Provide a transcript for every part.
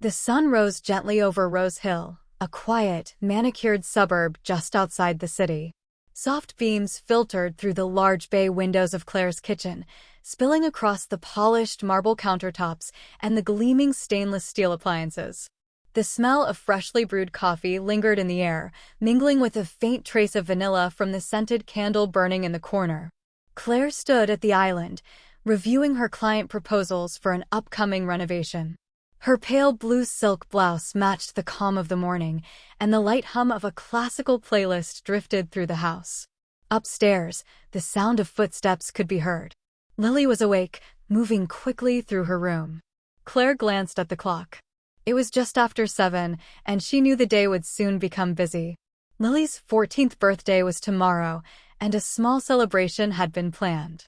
The sun rose gently over Rose Hill, a quiet, manicured suburb just outside the city. Soft beams filtered through the large bay windows of Claire's kitchen, spilling across the polished marble countertops and the gleaming stainless steel appliances. The smell of freshly brewed coffee lingered in the air, mingling with a faint trace of vanilla from the scented candle burning in the corner. Claire stood at the island, reviewing her client proposals for an upcoming renovation. Her pale blue silk blouse matched the calm of the morning, and the light hum of a classical playlist drifted through the house. Upstairs, the sound of footsteps could be heard. Lily was awake, moving quickly through her room. Claire glanced at the clock. It was just after 7, and she knew the day would soon become busy. Lily's 14th birthday was tomorrow, and a small celebration had been planned.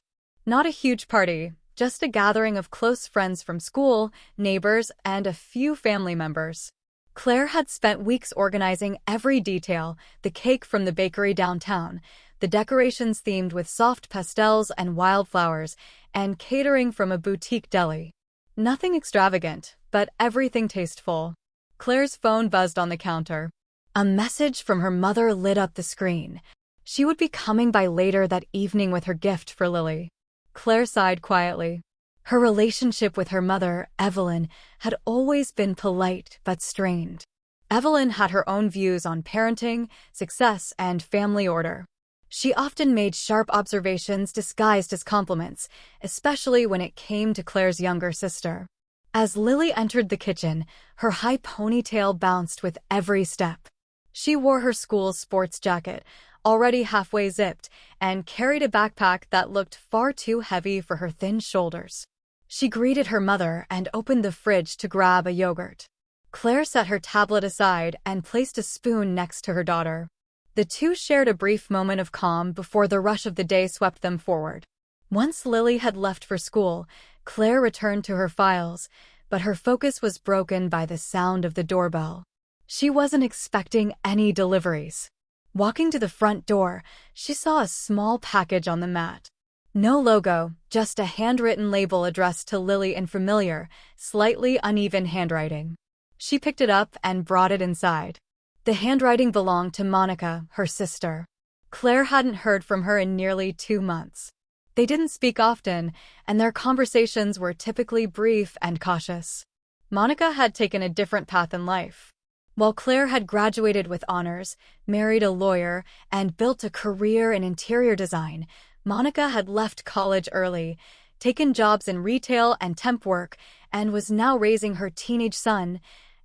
Not a huge party, just a gathering of close friends from school, neighbors, and a few family members. Claire had spent weeks organizing every detail, the cake from the bakery downtown, the decorations themed with soft pastels and wildflowers, and catering from a boutique deli. Nothing extravagant, but everything tasteful. Claire's phone buzzed on the counter. A message from her mother lit up the screen. She would be coming by later that evening with her gift for Lily. Claire sighed quietly. Her relationship with her mother, Evelyn, had always been polite but strained. Evelyn had her own views on parenting, success, and family order. She often made sharp observations disguised as compliments, especially when it came to Claire's younger sister. As Lily entered the kitchen, her high ponytail bounced with every step. She wore her school's sports jacket, already halfway zipped, and carried a backpack that looked far too heavy for her thin shoulders. She greeted her mother and opened the fridge to grab a yogurt. Claire set her tablet aside and placed a spoon next to her daughter. The two shared a brief moment of calm before the rush of the day swept them forward. Once Lily had left for school, Claire returned to her files, but her focus was broken by the sound of the doorbell. She wasn't expecting any deliveries. Walking to the front door, she saw a small package on the mat. No logo, just a handwritten label addressed to Lily in familiar, slightly uneven handwriting. She picked it up and brought it inside. The handwriting belonged to Monica, her sister. Claire hadn't heard from her in nearly 2 months. They didn't speak often, and their conversations were typically brief and cautious. Monica had taken a different path in life. While Claire had graduated with honors, married a lawyer, and built a career in interior design, Monica had left college early, taken jobs in retail and temp work, and was now raising her teenage son,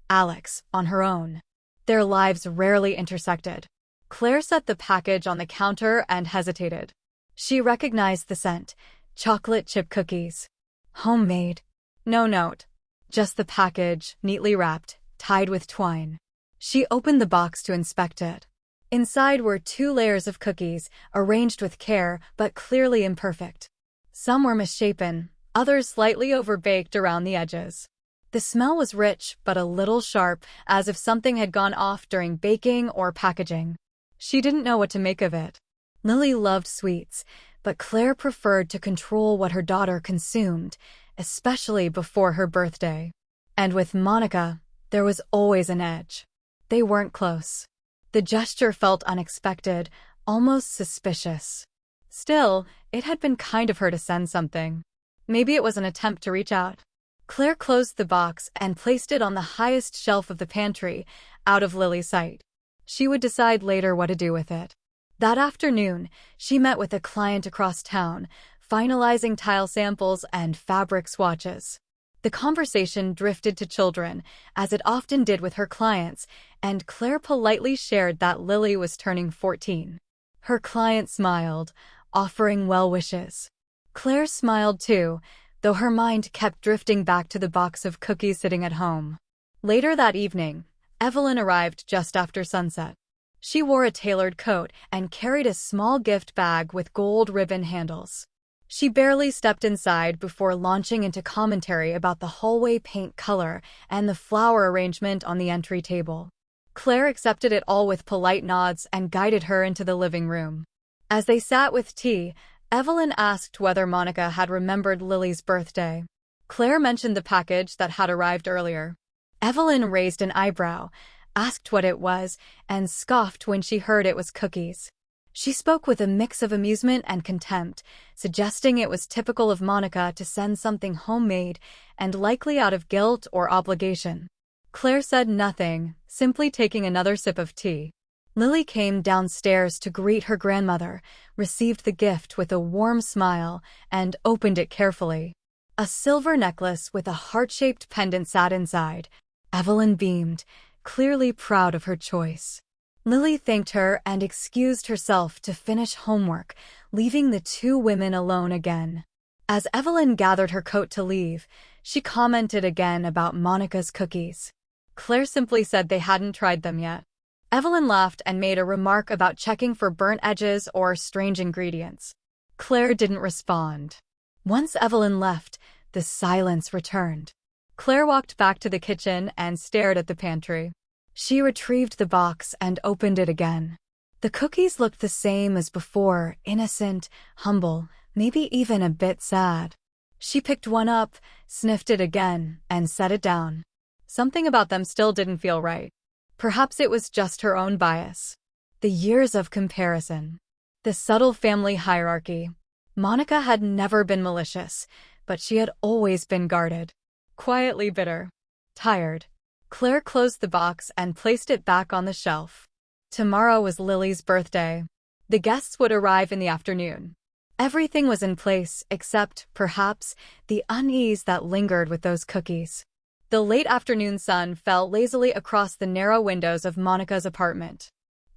Alex, on her own. Their lives rarely intersected. Claire set the package on the counter and hesitated. She recognized the scent: chocolate chip cookies. Homemade. No note. Just the package, neatly wrapped, tied with twine. She opened the box to inspect it. Inside were 2 layers of cookies, arranged with care but clearly imperfect. Some were misshapen, others slightly overbaked around the edges. The smell was rich but a little sharp, as if something had gone off during baking or packaging. She didn't know what to make of it. Lily loved sweets, but Claire preferred to control what her daughter consumed, especially before her birthday. And with Monica, there was always an edge. They weren't close. The gesture felt unexpected, almost suspicious. Still, it had been kind of her to send something. Maybe it was an attempt to reach out. Claire closed the box and placed it on the highest shelf of the pantry, out of Lily's sight. She would decide later what to do with it. That afternoon, she met with a client across town, finalizing tile samples and fabric swatches. The conversation drifted to children, as it often did with her clients, and Claire politely shared that Lily was turning 14. Her client smiled, offering well wishes. Claire smiled too, though her mind kept drifting back to the box of cookies sitting at home. Later that evening, Evelyn arrived just after sunset. She wore a tailored coat and carried a small gift bag with gold ribbon handles. She barely stepped inside before launching into commentary about the hallway paint color and the flower arrangement on the entry table. Claire accepted it all with polite nods and guided her into the living room. As they sat with tea, Evelyn asked whether Monica had remembered Lily's birthday. Claire mentioned the package that had arrived earlier. Evelyn raised an eyebrow, asked what it was, and scoffed when she heard it was cookies. She spoke with a mix of amusement and contempt, suggesting it was typical of Monica to send something homemade and likely out of guilt or obligation. Claire said nothing, simply taking another sip of tea. Lily came downstairs to greet her grandmother, received the gift with a warm smile, and opened it carefully. A silver necklace with a heart-shaped pendant sat inside. Evelyn beamed, clearly proud of her choice. Lily thanked her and excused herself to finish homework, leaving the two women alone again. As Evelyn gathered her coat to leave, she commented again about Monica's cookies. Claire simply said they hadn't tried them yet. Evelyn laughed and made a remark about checking for burnt edges or strange ingredients. Claire didn't respond. Once Evelyn left, the silence returned. Claire walked back to the kitchen and stared at the pantry. She retrieved the box and opened it again. The cookies looked the same as before, innocent, humble, maybe even a bit sad. She picked one up, sniffed it again, and set it down. Something about them still didn't feel right. Perhaps it was just her own bias. The years of comparison. The subtle family hierarchy. Monica had never been malicious, but she had always been guarded. Quietly bitter. Tired. Claire closed the box and placed it back on the shelf. Tomorrow was Lily's birthday. The guests would arrive in the afternoon. Everything was in place except, perhaps, the unease that lingered with those cookies. The late afternoon sun fell lazily across the narrow windows of Monica's apartment.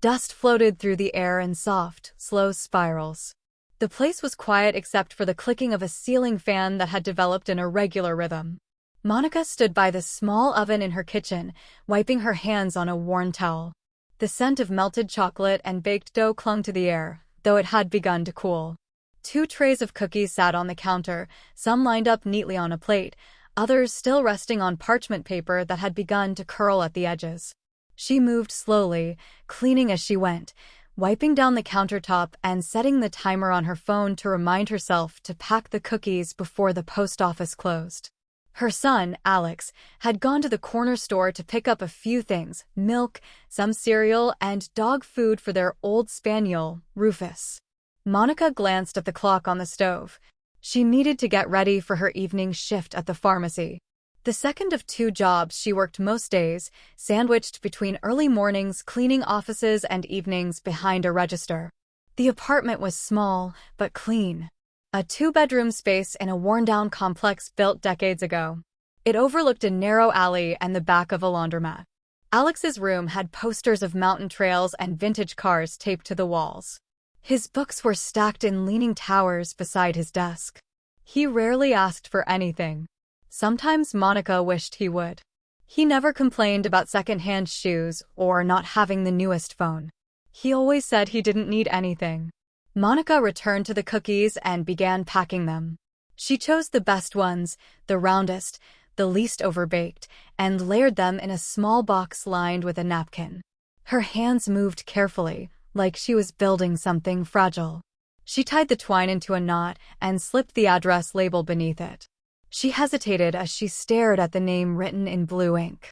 Dust floated through the air in soft, slow spirals. The place was quiet except for the clicking of a ceiling fan that had developed an irregular rhythm. Monica stood by the small oven in her kitchen, wiping her hands on a worn towel. The scent of melted chocolate and baked dough clung to the air, though it had begun to cool. 2 trays of cookies sat on the counter, some lined up neatly on a plate, others still resting on parchment paper that had begun to curl at the edges. She moved slowly, cleaning as she went, wiping down the countertop and setting the timer on her phone to remind herself to pack the cookies before the post office closed. Her son, Alex, had gone to the corner store to pick up a few things: milk, some cereal, and dog food for their old spaniel, Rufus. Monica glanced at the clock on the stove. She needed to get ready for her evening shift at the pharmacy. The second of 2 jobs she worked most days, sandwiched between early mornings cleaning offices and evenings behind a register. The apartment was small, but clean. A 2-bedroom space in a worn-down complex built decades ago. It overlooked a narrow alley and the back of a laundromat. Alex's room had posters of mountain trails and vintage cars taped to the walls. His books were stacked in leaning towers beside his desk. He rarely asked for anything. Sometimes Monica wished he would. He never complained about second-hand shoes or not having the newest phone. He always said he didn't need anything. Monica returned to the cookies and began packing them. She chose the best ones, the roundest, the least overbaked, and layered them in a small box lined with a napkin. Her hands moved carefully, like she was building something fragile. She tied the twine into a knot and slipped the address label beneath it. She hesitated as she stared at the name written in blue ink.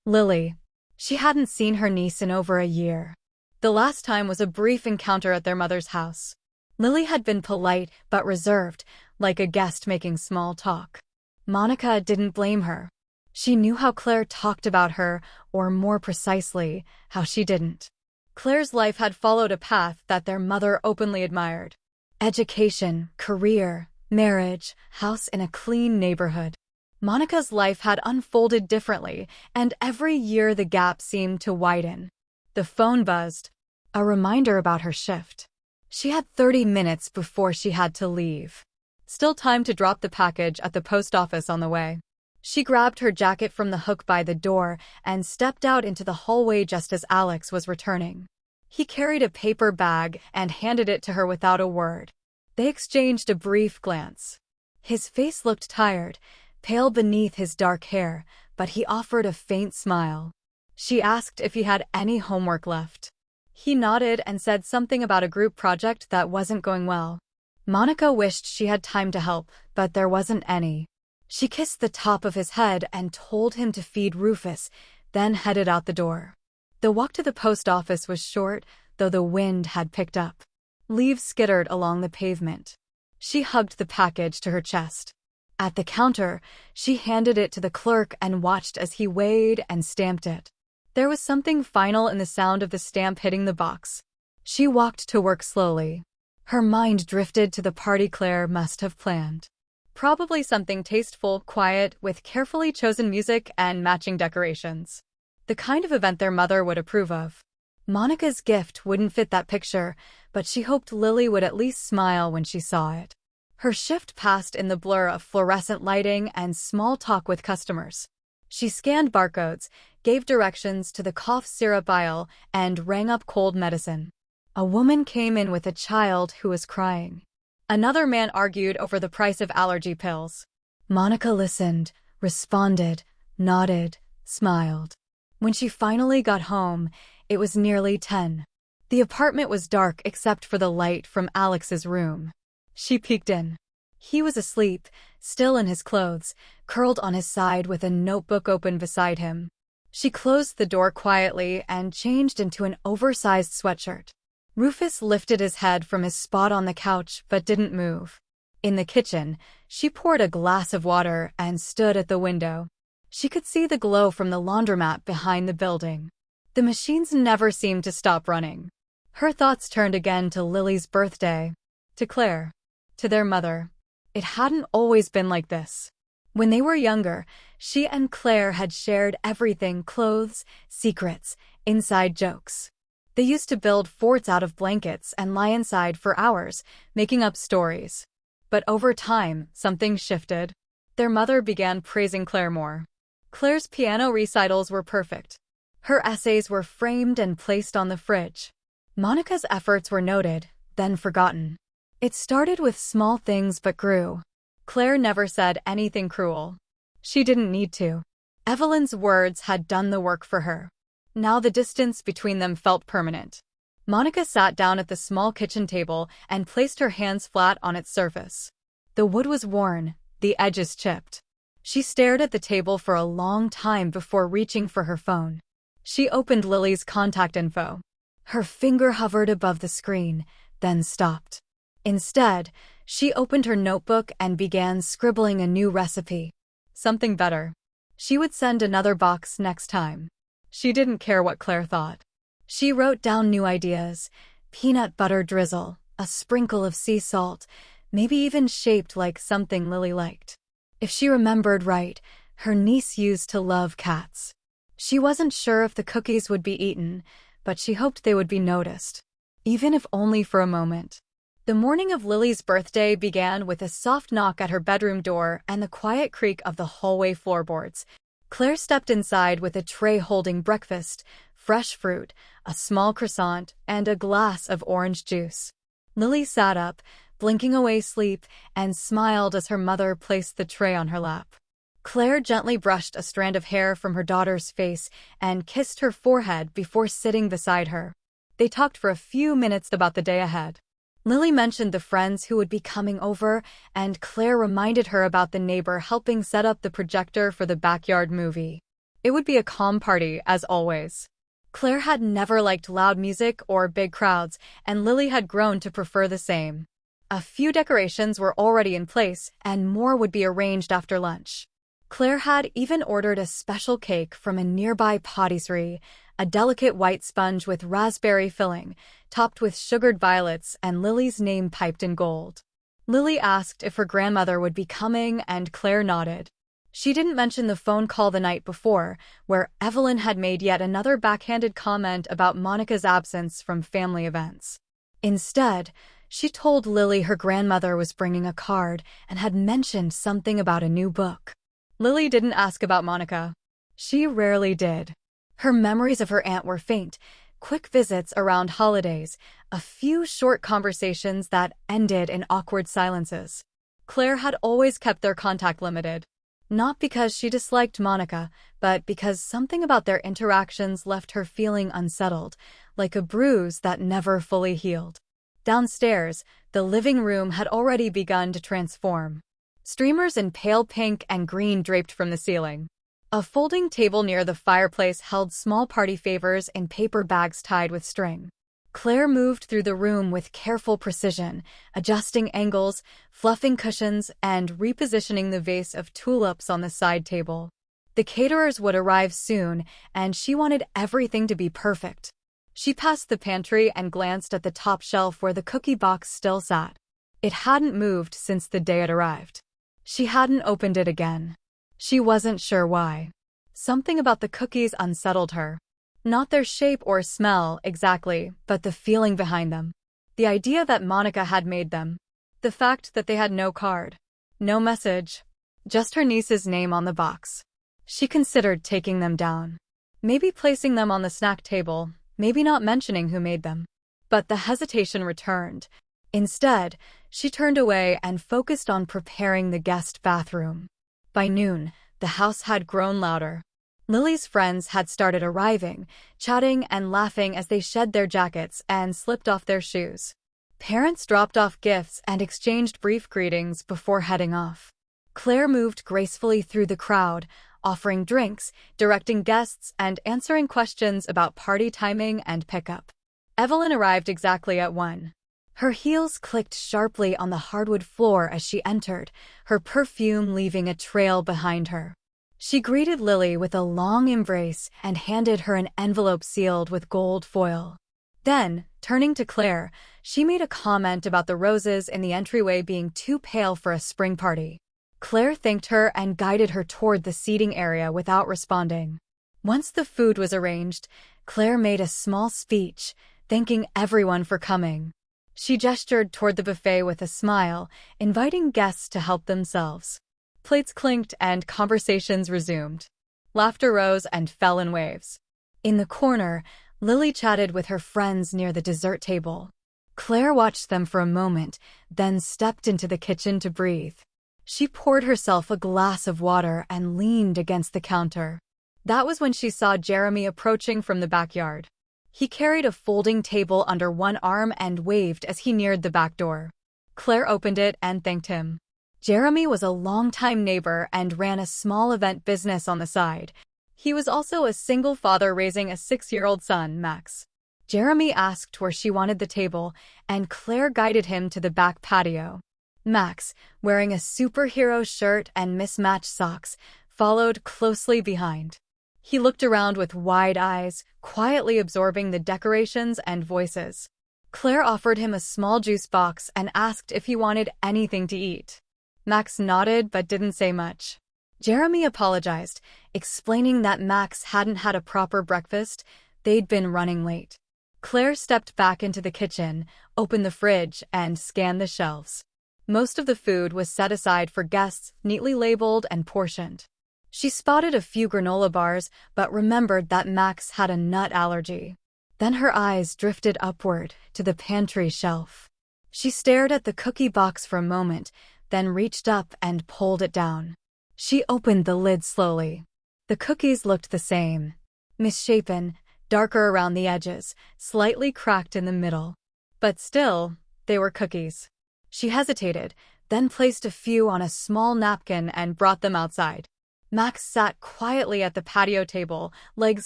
Lily. She hadn't seen her niece in over a year. The last time was a brief encounter at their mother's house. Lily had been polite but reserved, like a guest making small talk. Monica didn't blame her. She knew how Claire talked about her, or more precisely, how she didn't. Claire's life had followed a path that their mother openly admired. Education, career, marriage, house in a clean neighborhood. Monica's life had unfolded differently, and every year the gap seemed to widen. The phone buzzed. A reminder about her shift. She had 30 minutes before she had to leave. Still time to drop the package at the post office on the way. She grabbed her jacket from the hook by the door and stepped out into the hallway just as Alex was returning. He carried a paper bag and handed it to her without a word. They exchanged a brief glance. His face looked tired, pale beneath his dark hair, but he offered a faint smile. She asked if he had any homework left. He nodded and said something about a group project that wasn't going well. Monica wished she had time to help, but there wasn't any. She kissed the top of his head and told him to feed Rufus, then headed out the door. The walk to the post office was short, though the wind had picked up. Leaves skittered along the pavement. She hugged the package to her chest. At the counter, she handed it to the clerk and watched as he weighed and stamped it. There was something final in the sound of the stamp hitting the box. She walked to work slowly. Her mind drifted to the party Claire must have planned. Probably something tasteful, quiet, with carefully chosen music and matching decorations. The kind of event their mother would approve of. Monica's gift wouldn't fit that picture, but she hoped Lily would at least smile when she saw it. Her shift passed in the blur of fluorescent lighting and small talk with customers. She scanned barcodes, gave directions to the cough syrup aisle, and rang up cold medicine. A woman came in with a child who was crying. Another man argued over the price of allergy pills. Monica listened, responded, nodded, smiled. When she finally got home, it was nearly 10. The apartment was dark except for the light from Alex's room. She peeked in. He was asleep, still in his clothes, curled on his side with a notebook open beside him. She closed the door quietly and changed into an oversized sweatshirt. Rufus lifted his head from his spot on the couch but didn't move. In the kitchen, she poured a glass of water and stood at the window. She could see the glow from the laundromat behind the building. The machines never seemed to stop running. Her thoughts turned again to Lily's birthday, to Claire, to their mother. It hadn't always been like this. When they were younger, she and Claire had shared everything: clothes, secrets, inside jokes. They used to build forts out of blankets and lie inside for hours, making up stories. But over time, something shifted. Their mother began praising Claire more. Claire's piano recitals were perfect. Her essays were framed and placed on the fridge. Monica's efforts were noted, then forgotten. It started with small things but grew. Claire never said anything cruel. She didn't need to. Evelyn's words had done the work for her. Now the distance between them felt permanent. Monica sat down at the small kitchen table and placed her hands flat on its surface. The wood was worn, the edges chipped. She stared at the table for a long time before reaching for her phone. She opened Lily's contact info. Her finger hovered above the screen, then stopped. Instead, she opened her notebook and began scribbling a new recipe. Something better. She would send another box next time. She didn't care what Claire thought. She wrote down new ideas: peanut butter drizzle, a sprinkle of sea salt, maybe even shaped like something Lily liked. If she remembered right, her niece used to love cats. She wasn't sure if the cookies would be eaten, but she hoped they would be noticed, even if only for a moment. The morning of Lily's birthday began with a soft knock at her bedroom door and the quiet creak of the hallway floorboards. Claire stepped inside with a tray holding breakfast, fresh fruit, a small croissant, and a glass of orange juice. Lily sat up, blinking away sleep, and smiled as her mother placed the tray on her lap. Claire gently brushed a strand of hair from her daughter's face and kissed her forehead before sitting beside her. They talked for a few minutes about the day ahead. Lily mentioned the friends who would be coming over, and Claire reminded her about the neighbor helping set up the projector for the backyard movie. It would be a calm party, as always. Claire had never liked loud music or big crowds, and Lily had grown to prefer the same. A few decorations were already in place, and more would be arranged after lunch. Claire had even ordered a special cake from a nearby patisserie, a delicate white sponge with raspberry filling, topped with sugared violets and Lily's name piped in gold. Lily asked if her grandmother would be coming, and Claire nodded. She didn't mention the phone call the night before, where Evelyn had made yet another backhanded comment about Monica's absence from family events. Instead, she told Lily her grandmother was bringing a card and had mentioned something about a new book. Lily didn't ask about Monica. She rarely did. Her memories of her aunt were faint: quick visits around holidays, a few short conversations that ended in awkward silences. Claire had always kept their contact limited. Not because she disliked Monica, but because something about their interactions left her feeling unsettled, like a bruise that never fully healed. Downstairs, the living room had already begun to transform. Streamers in pale pink and green draped from the ceiling. A folding table near the fireplace held small party favors in paper bags tied with string. Claire moved through the room with careful precision, adjusting angles, fluffing cushions, and repositioning the vase of tulips on the side table. The caterers would arrive soon, and she wanted everything to be perfect. She passed the pantry and glanced at the top shelf where the cookie box still sat. It hadn't moved since the day it arrived. She hadn't opened it again. She wasn't sure why. Something about the cookies unsettled her. Not their shape or smell exactly, but the feeling behind them. The idea that Monica had made them. The fact that they had no card. No message. Just her niece's name on the box. She considered taking them down. Maybe placing them on the snack table, maybe not mentioning who made them. But the hesitation returned. Instead, she turned away and focused on preparing the guest bathroom. By noon, the house had grown louder. Lily's friends had started arriving, chatting and laughing as they shed their jackets and slipped off their shoes. Parents dropped off gifts and exchanged brief greetings before heading off. Claire moved gracefully through the crowd, offering drinks, directing guests, and answering questions about party timing and pickup. Evelyn arrived exactly at 1. Her heels clicked sharply on the hardwood floor as she entered, her perfume leaving a trail behind her. She greeted Lily with a long embrace and handed her an envelope sealed with gold foil. Then, turning to Claire, she made a comment about the roses in the entryway being too pale for a spring party. Claire thanked her and guided her toward the seating area without responding. Once the food was arranged, Claire made a small speech, thanking everyone for coming. She gestured toward the buffet with a smile, inviting guests to help themselves. Plates clinked and conversations resumed. Laughter rose and fell in waves. In the corner, Lily chatted with her friends near the dessert table. Claire watched them for a moment, then stepped into the kitchen to breathe. She poured herself a glass of water and leaned against the counter. That was when she saw Jeremy approaching from the backyard. He carried a folding table under one arm and waved as he neared the back door. Claire opened it and thanked him. Jeremy was a longtime neighbor and ran a small event business on the side. He was also a single father raising a 6-year-old son, Max. Jeremy asked where she wanted the table, and Claire guided him to the back patio. Max, wearing a superhero shirt and mismatched socks, followed closely behind. He looked around with wide eyes, quietly absorbing the decorations and voices. Claire offered him a small juice box and asked if he wanted anything to eat. Max nodded but didn't say much. Jeremy apologized, explaining that Max hadn't had a proper breakfast. They'd been running late. Claire stepped back into the kitchen, opened the fridge, and scanned the shelves. Most of the food was set aside for guests, neatly labeled and portioned. She spotted a few granola bars, but remembered that Max had a nut allergy. Then her eyes drifted upward to the pantry shelf. She stared at the cookie box for a moment, then reached up and pulled it down. She opened the lid slowly. The cookies looked the same. Misshapen, darker around the edges, slightly cracked in the middle. But still, they were cookies. She hesitated, then placed a few on a small napkin and brought them outside. Max sat quietly at the patio table, legs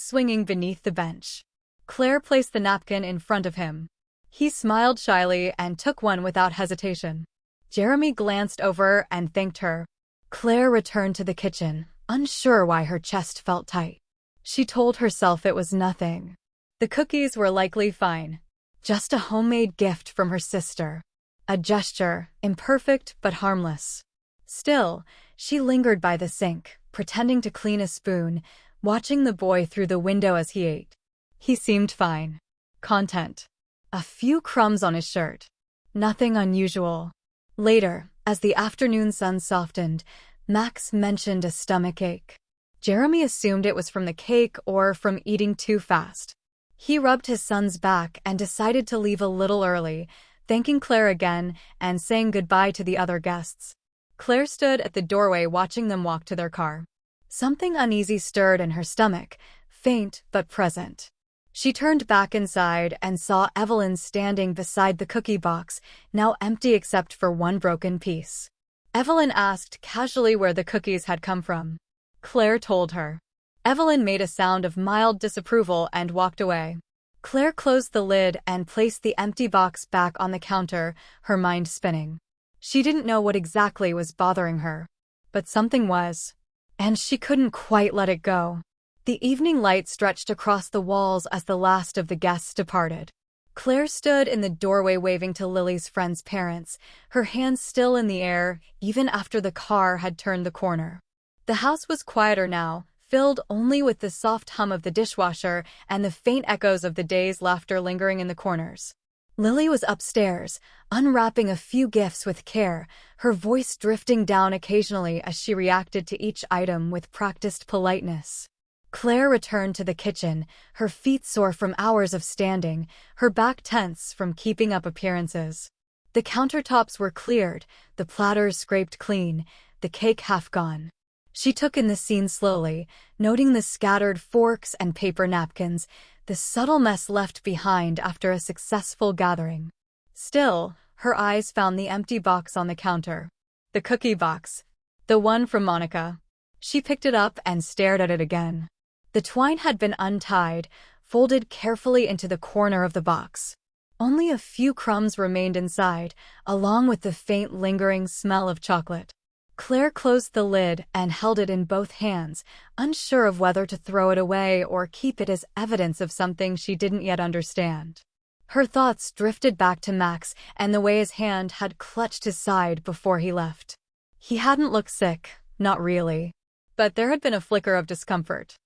swinging beneath the bench. Claire placed the napkin in front of him. He smiled shyly and took one without hesitation. Jeremy glanced over and thanked her. Claire returned to the kitchen, unsure why her chest felt tight. She told herself it was nothing. The cookies were likely fine. Just a homemade gift from her sister. A gesture, imperfect but harmless. Still, she lingered by the sink, pretending to clean a spoon, watching the boy through the window as he ate. He seemed fine. Content. A few crumbs on his shirt. Nothing unusual. Later, as the afternoon sun softened, Max mentioned a stomachache. Jeremy assumed it was from the cake or from eating too fast. He rubbed his son's back and decided to leave a little early, thanking Claire again and saying goodbye to the other guests. Claire stood at the doorway watching them walk to their car. Something uneasy stirred in her stomach, faint but present. She turned back inside and saw Evelyn standing beside the cookie box, now empty except for one broken piece. Evelyn asked casually where the cookies had come from. Claire told her. Evelyn made a sound of mild disapproval and walked away. Claire closed the lid and placed the empty box back on the counter, her mind spinning. She didn't know what exactly was bothering her, but something was, and she couldn't quite let it go. The evening light stretched across the walls as the last of the guests departed. Claire stood in the doorway waving to Lily's friends' parents, her hands still in the air even after the car had turned the corner. The house was quieter now, filled only with the soft hum of the dishwasher and the faint echoes of the day's laughter lingering in the corners. Lily was upstairs, unwrapping a few gifts with care, her voice drifting down occasionally as she reacted to each item with practiced politeness. Claire returned to the kitchen, her feet sore from hours of standing, her back tense from keeping up appearances. The countertops were cleared, the platters scraped clean, the cake half gone. She took in the scene slowly, noting the scattered forks and paper napkins, the subtle mess left behind after a successful gathering. Still, her eyes found the empty box on the counter. The cookie box. The one from Monica. She picked it up and stared at it again. The twine had been untied, folded carefully into the corner of the box. Only a few crumbs remained inside, along with the faint lingering smell of chocolate. Claire closed the lid and held it in both hands, unsure of whether to throw it away or keep it as evidence of something she didn't yet understand. Her thoughts drifted back to Max and the way his hand had clutched his side before he left. He hadn't looked sick, not really. But there had been a flicker of discomfort.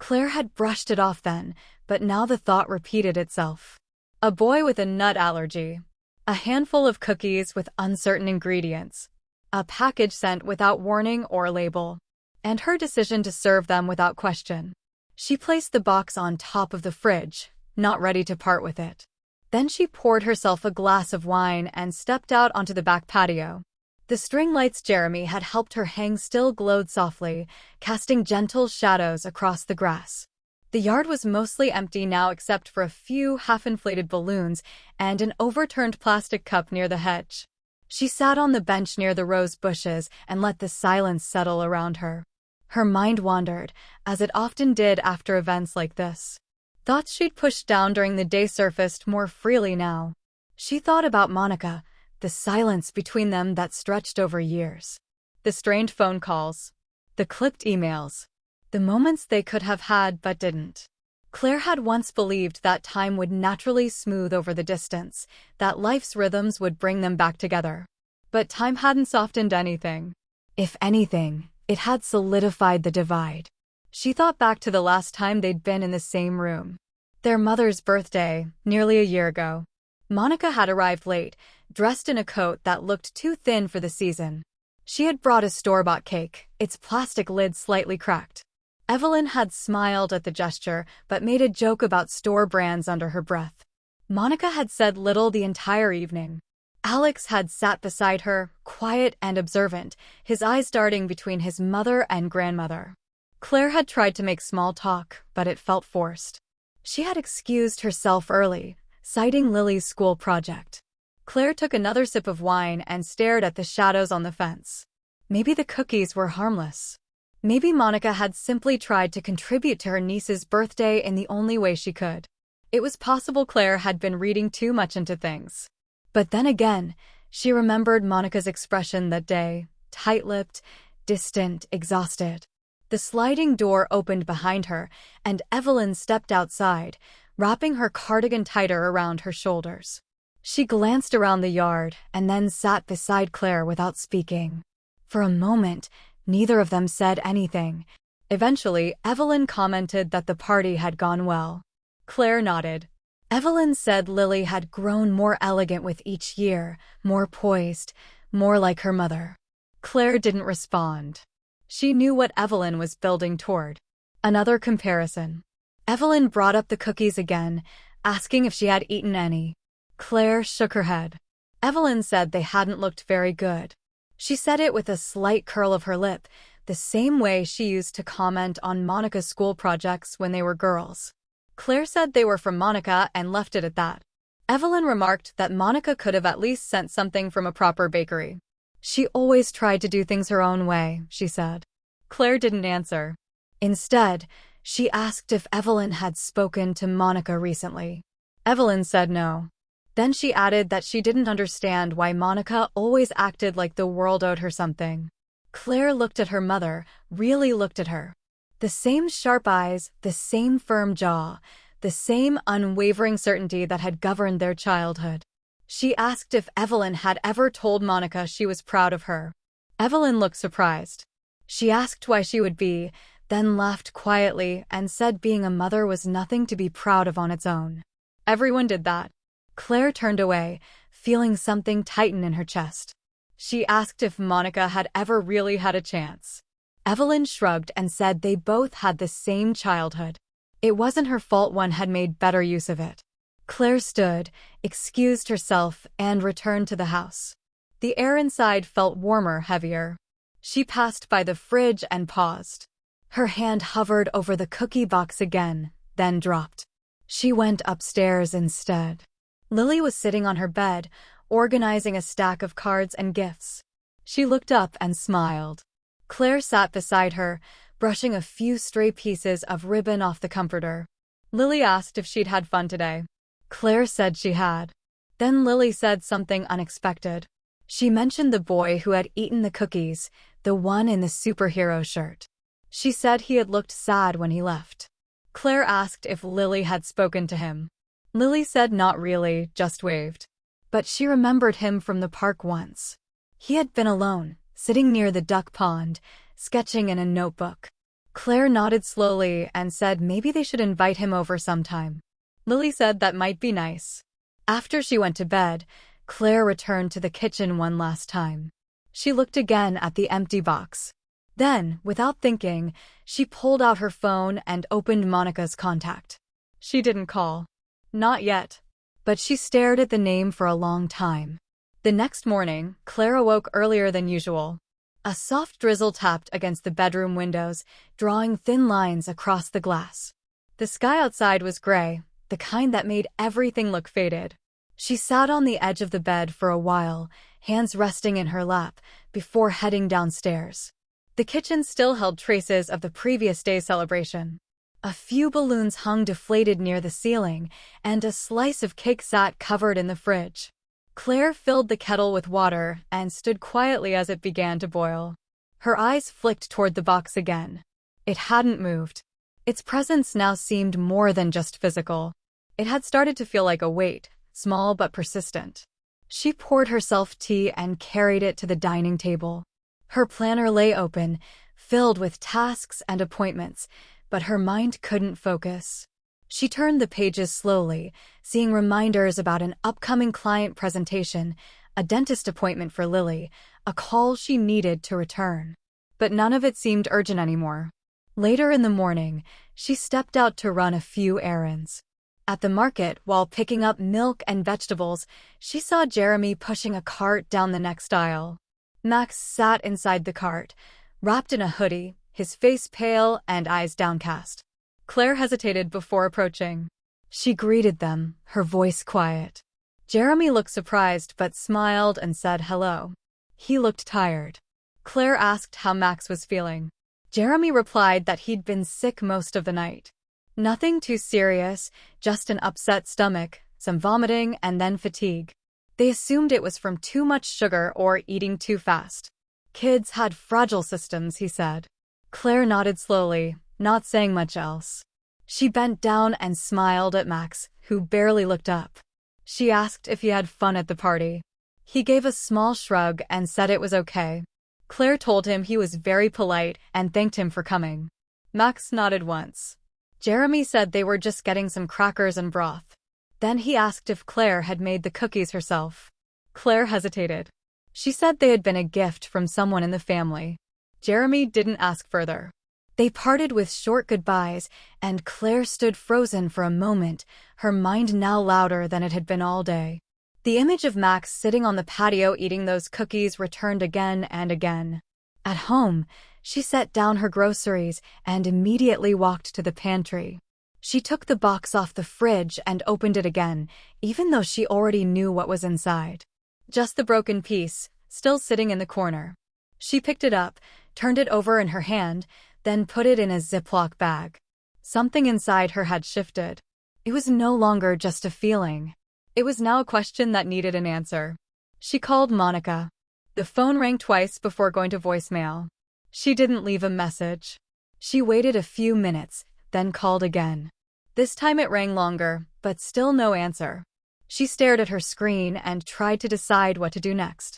Claire had brushed it off then, but now the thought repeated itself. A boy with a nut allergy. A handful of cookies with uncertain ingredients. A package sent without warning or label. And her decision to serve them without question. She placed the box on top of the fridge, not ready to part with it. Then she poured herself a glass of wine and stepped out onto the back patio. The string lights Jeremy had helped her hang still glowed softly, casting gentle shadows across the grass. The yard was mostly empty now except for a few half-inflated balloons and an overturned plastic cup near the hedge. She sat on the bench near the rose bushes and let the silence settle around her. Her mind wandered, as it often did after events like this. Thoughts she'd pushed down during the day surfaced more freely now. She thought about Monica, the silence between them that stretched over years. The strained phone calls. The clipped emails. The moments they could have had but didn't. Claire had once believed that time would naturally smooth over the distance, that life's rhythms would bring them back together. But time hadn't softened anything. If anything, it had solidified the divide. She thought back to the last time they'd been in the same room. Their mother's birthday, nearly a year ago. Monica had arrived late, dressed in a coat that looked too thin for the season. She had brought a store-bought cake, its plastic lid slightly cracked. Evelyn had smiled at the gesture, but made a joke about store brands under her breath. Monica had said little the entire evening. Alex had sat beside her, quiet and observant, his eyes darting between his mother and grandmother. Claire had tried to make small talk, but it felt forced. She had excused herself early, citing Lily's school project. Claire took another sip of wine and stared at the shadows on the fence. Maybe the cookies were harmless. Maybe Monica had simply tried to contribute to her niece's birthday in the only way she could. It was possible Claire had been reading too much into things. But then again, she remembered Monica's expression that day, tight-lipped, distant, exhausted. The sliding door opened behind her, and Evelyn stepped outside, wrapping her cardigan tighter around her shoulders. She glanced around the yard and then sat beside Claire without speaking. For a moment, neither of them said anything. Eventually, Evelyn commented that the party had gone well. Claire nodded. Evelyn said Lily had grown more elegant with each year, more poised, more like her mother. Claire didn't respond. She knew what Evelyn was building toward. Another comparison. Evelyn brought up the cookies again, asking if she had eaten any. Claire shook her head. Evelyn said they hadn't looked very good. She said it with a slight curl of her lip, the same way she used to comment on Monica's school projects when they were girls. Claire said they were from Monica and left it at that. Evelyn remarked that Monica could have at least sent something from a proper bakery. She always tried to do things her own way, she said. Claire didn't answer. Instead, she asked if Evelyn had spoken to Monica recently. Evelyn said no. Then she added that she didn't understand why Monica always acted like the world owed her something. Claire looked at her mother, really looked at her. The same sharp eyes, the same firm jaw, the same unwavering certainty that had governed their childhood. She asked if Evelyn had ever told Monica she was proud of her. Evelyn looked surprised. She asked why she would be, then laughed quietly and said being a mother was nothing to be proud of on its own. Everyone did that. Claire turned away, feeling something tighten in her chest. She asked if Monica had ever really had a chance. Evelyn shrugged and said they both had the same childhood. It wasn't her fault one had made better use of it. Claire stood, excused herself, and returned to the house. The air inside felt warmer, heavier. She passed by the fridge and paused. Her hand hovered over the cookie box again, then dropped. She went upstairs instead. Lily was sitting on her bed, organizing a stack of cards and gifts. She looked up and smiled. Claire sat beside her, brushing a few stray pieces of ribbon off the comforter. Lily asked if she'd had fun today. Claire said she had. Then Lily said something unexpected. She mentioned the boy who had eaten the cookies, the one in the superhero shirt. She said he had looked sad when he left. Claire asked if Lily had spoken to him. Lily said not really, just waved. But she remembered him from the park once. He had been alone, sitting near the duck pond, sketching in a notebook. Claire nodded slowly and said maybe they should invite him over sometime. Lily said that might be nice. After she went to bed, Claire returned to the kitchen one last time. She looked again at the empty box. Then, without thinking, she pulled out her phone and opened Monica's contact. She didn't call. Not yet. But she stared at the name for a long time. The next morning, Claire awoke earlier than usual. A soft drizzle tapped against the bedroom windows, drawing thin lines across the glass. The sky outside was gray, the kind that made everything look faded. She sat on the edge of the bed for a while, hands resting in her lap, before heading downstairs. The kitchen still held traces of the previous day's celebration. A few balloons hung deflated near the ceiling, and a slice of cake sat covered in the fridge. Claire filled the kettle with water and stood quietly as it began to boil. Her eyes flicked toward the box again. It hadn't moved. Its presence now seemed more than just physical. It had started to feel like a weight, small but persistent. She poured herself tea and carried it to the dining table. Her planner lay open, filled with tasks and appointments, but her mind couldn't focus. She turned the pages slowly, seeing reminders about an upcoming client presentation, a dentist appointment for Lily, a call she needed to return. But none of it seemed urgent anymore. Later in the morning, she stepped out to run a few errands. At the market, while picking up milk and vegetables, she saw Jeremy pushing a cart down the next aisle. Max sat inside the cart, wrapped in a hoodie, his face pale and eyes downcast. Claire hesitated before approaching. She greeted them, her voice quiet. Jeremy looked surprised but smiled and said hello. He looked tired. Claire asked how Max was feeling. Jeremy replied that he'd been sick most of the night. Nothing too serious, just an upset stomach, some vomiting, and then fatigue. They assumed it was from too much sugar or eating too fast. Kids had fragile systems, he said. Claire nodded slowly, not saying much else. She bent down and smiled at Max, who barely looked up. She asked if he had fun at the party. He gave a small shrug and said it was okay. Claire told him he was very polite and thanked him for coming. Max nodded once. Jeremy said they were just getting some crackers and broth. Then he asked if Claire had made the cookies herself. Claire hesitated. She said they had been a gift from someone in the family. Jeremy didn't ask further. They parted with short goodbyes, and Claire stood frozen for a moment, her mind now louder than it had been all day. The image of Max sitting on the patio eating those cookies returned again and again. At home, she set down her groceries and immediately walked to the pantry. She took the box off the fridge and opened it again, even though she already knew what was inside. Just the broken piece, still sitting in the corner. She picked it up, turned it over in her hand, then put it in a Ziploc bag. Something inside her had shifted. It was no longer just a feeling. It was now a question that needed an answer. She called Monica. The phone rang twice before going to voicemail. She didn't leave a message. She waited a few minutes, then called again. This time it rang longer, but still no answer. She stared at her screen and tried to decide what to do next.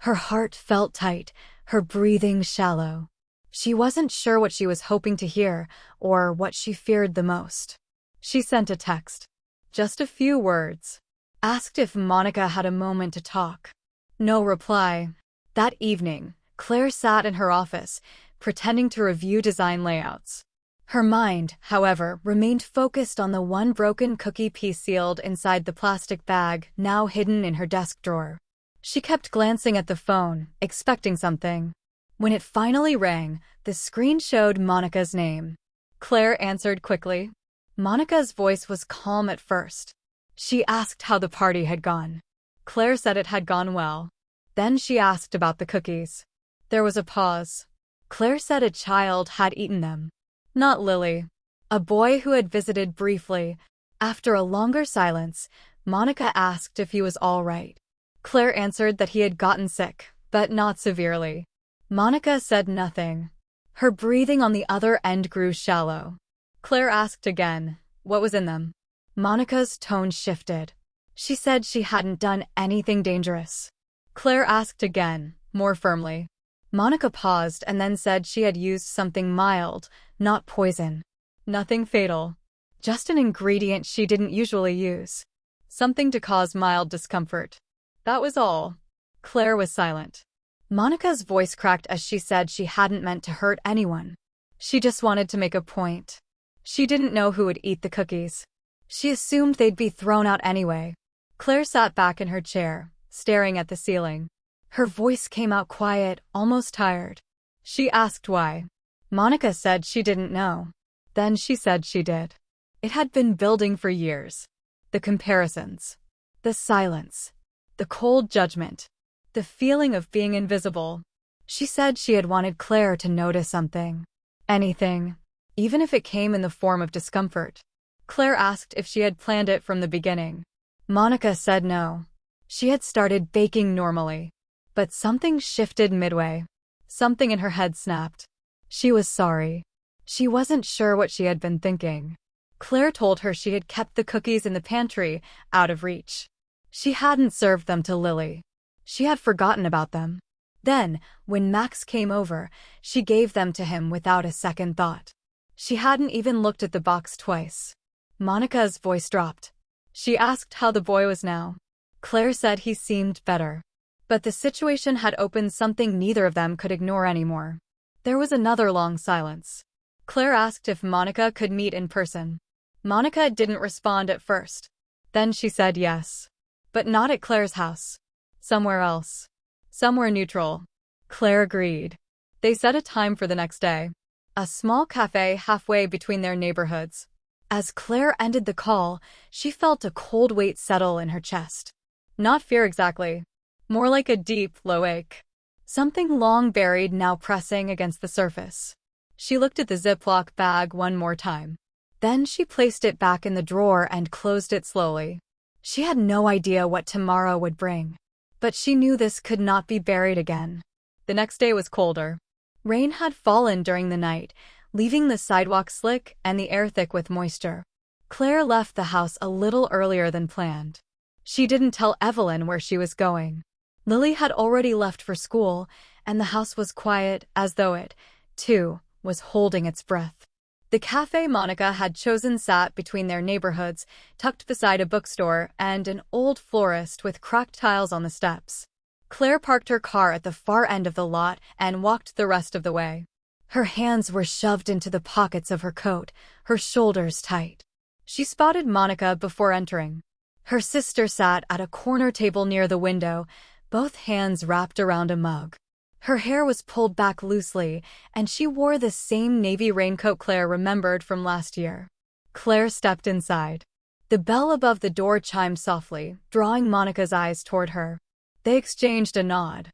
Her heart felt tight, her breathing shallow. She wasn't sure what she was hoping to hear, or what she feared the most. She sent a text. Just a few words. Asked if Monica had a moment to talk. No reply. That evening, Claire sat in her office, pretending to review design layouts. Her mind, however, remained focused on the one broken cookie piece sealed inside the plastic bag, now hidden in her desk drawer. She kept glancing at the phone, expecting something. When it finally rang, the screen showed Monica's name. Claire answered quickly. Monica's voice was calm at first. She asked how the party had gone. Claire said it had gone well. Then she asked about the cookies. There was a pause. Claire said a child had eaten them. Not Lily. A boy who had visited briefly. After a longer silence, Monica asked if he was all right. Claire answered that he had gotten sick, but not severely. Monica said nothing. Her breathing on the other end grew shallow. Claire asked again, what was in them? Monica's tone shifted. She said she hadn't done anything dangerous. Claire asked again, more firmly. Monica paused and then said she had used something mild, not poison. Nothing fatal. Just an ingredient she didn't usually use. Something to cause mild discomfort. That was all. Claire was silent. Monica's voice cracked as she said she hadn't meant to hurt anyone. She just wanted to make a point. She didn't know who would eat the cookies. She assumed they'd be thrown out anyway. Claire sat back in her chair, staring at the ceiling. Her voice came out quiet, almost tired. She asked why. Monica said she didn't know. Then she said she did. It had been building for years. The comparisons. The silence. The cold judgment. The feeling of being invisible. She said she had wanted Claire to notice something. Anything. Even if it came in the form of discomfort. Claire asked if she had planned it from the beginning. Monica said no. She had started baking normally. But something shifted midway. Something in her head snapped. She was sorry. She wasn't sure what she had been thinking. Claire told her she had kept the cookies in the pantry, out of reach. She hadn't served them to Lily. She had forgotten about them. Then, when Max came over, she gave them to him without a second thought. She hadn't even looked at the box twice. Monica's voice dropped. She asked how the boy was now. Claire said he seemed better. But the situation had opened something neither of them could ignore anymore. There was another long silence. Claire asked if Monica could meet in person. Monica didn't respond at first. Then she said yes. But not at Claire's house. Somewhere else. Somewhere neutral. Claire agreed. They set a time for the next day. A small cafe halfway between their neighborhoods. As Claire ended the call, she felt a cold weight settle in her chest. Not fear exactly. More like a deep, low ache. Something long buried now pressing against the surface. She looked at the Ziploc bag one more time. Then she placed it back in the drawer and closed it slowly. She had no idea what tomorrow would bring. But she knew this could not be buried again. The next day was colder. Rain had fallen during the night, leaving the sidewalk slick and the air thick with moisture. Claire left the house a little earlier than planned. She didn't tell Evelyn where she was going. Lily had already left for school, and the house was quiet, as though it, too, was holding its breath. The cafe Monica had chosen sat between their neighborhoods, tucked beside a bookstore and an old florist with cracked tiles on the steps. Claire parked her car at the far end of the lot and walked the rest of the way. Her hands were shoved into the pockets of her coat, her shoulders tight. She spotted Monica before entering. Her sister sat at a corner table near the window, both hands wrapped around a mug. Her hair was pulled back loosely, and she wore the same navy raincoat Claire remembered from last year. Claire stepped inside. The bell above the door chimed softly, drawing Monica's eyes toward her. They exchanged a nod.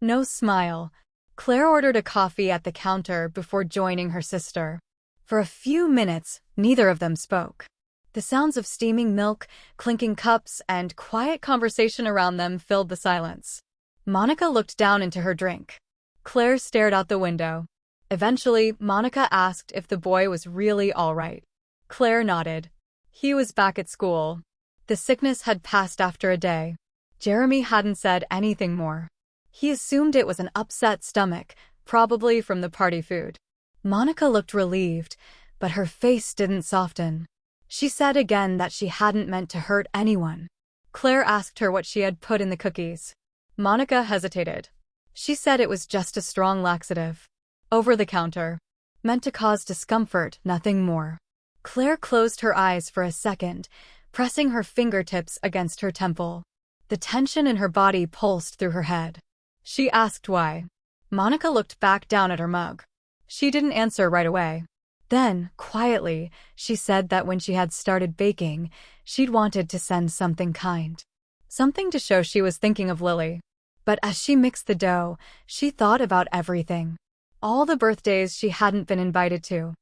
No smile. Claire ordered a coffee at the counter before joining her sister. For a few minutes, neither of them spoke. The sounds of steaming milk, clinking cups, and quiet conversation around them filled the silence. Monica looked down into her drink. Claire stared out the window. Eventually, Monica asked if the boy was really all right. Claire nodded. He was back at school. The sickness had passed after a day. Jeremy hadn't said anything more. He assumed it was an upset stomach, probably from the party food. Monica looked relieved, but her face didn't soften. She said again that she hadn't meant to hurt anyone. Claire asked her what she had put in the cookies. Monica hesitated. She said it was just a strong laxative. Over the counter. Meant to cause discomfort, nothing more. Claire closed her eyes for a second, pressing her fingertips against her temple. The tension in her body pulsed through her head. She asked why. Monica looked back down at her mug. She didn't answer right away. Then, quietly, she said that when she had started baking, she'd wanted to send something kind. Something to show she was thinking of Lily. But as she mixed the dough, she thought about everything. All the birthdays she hadn't been invited to.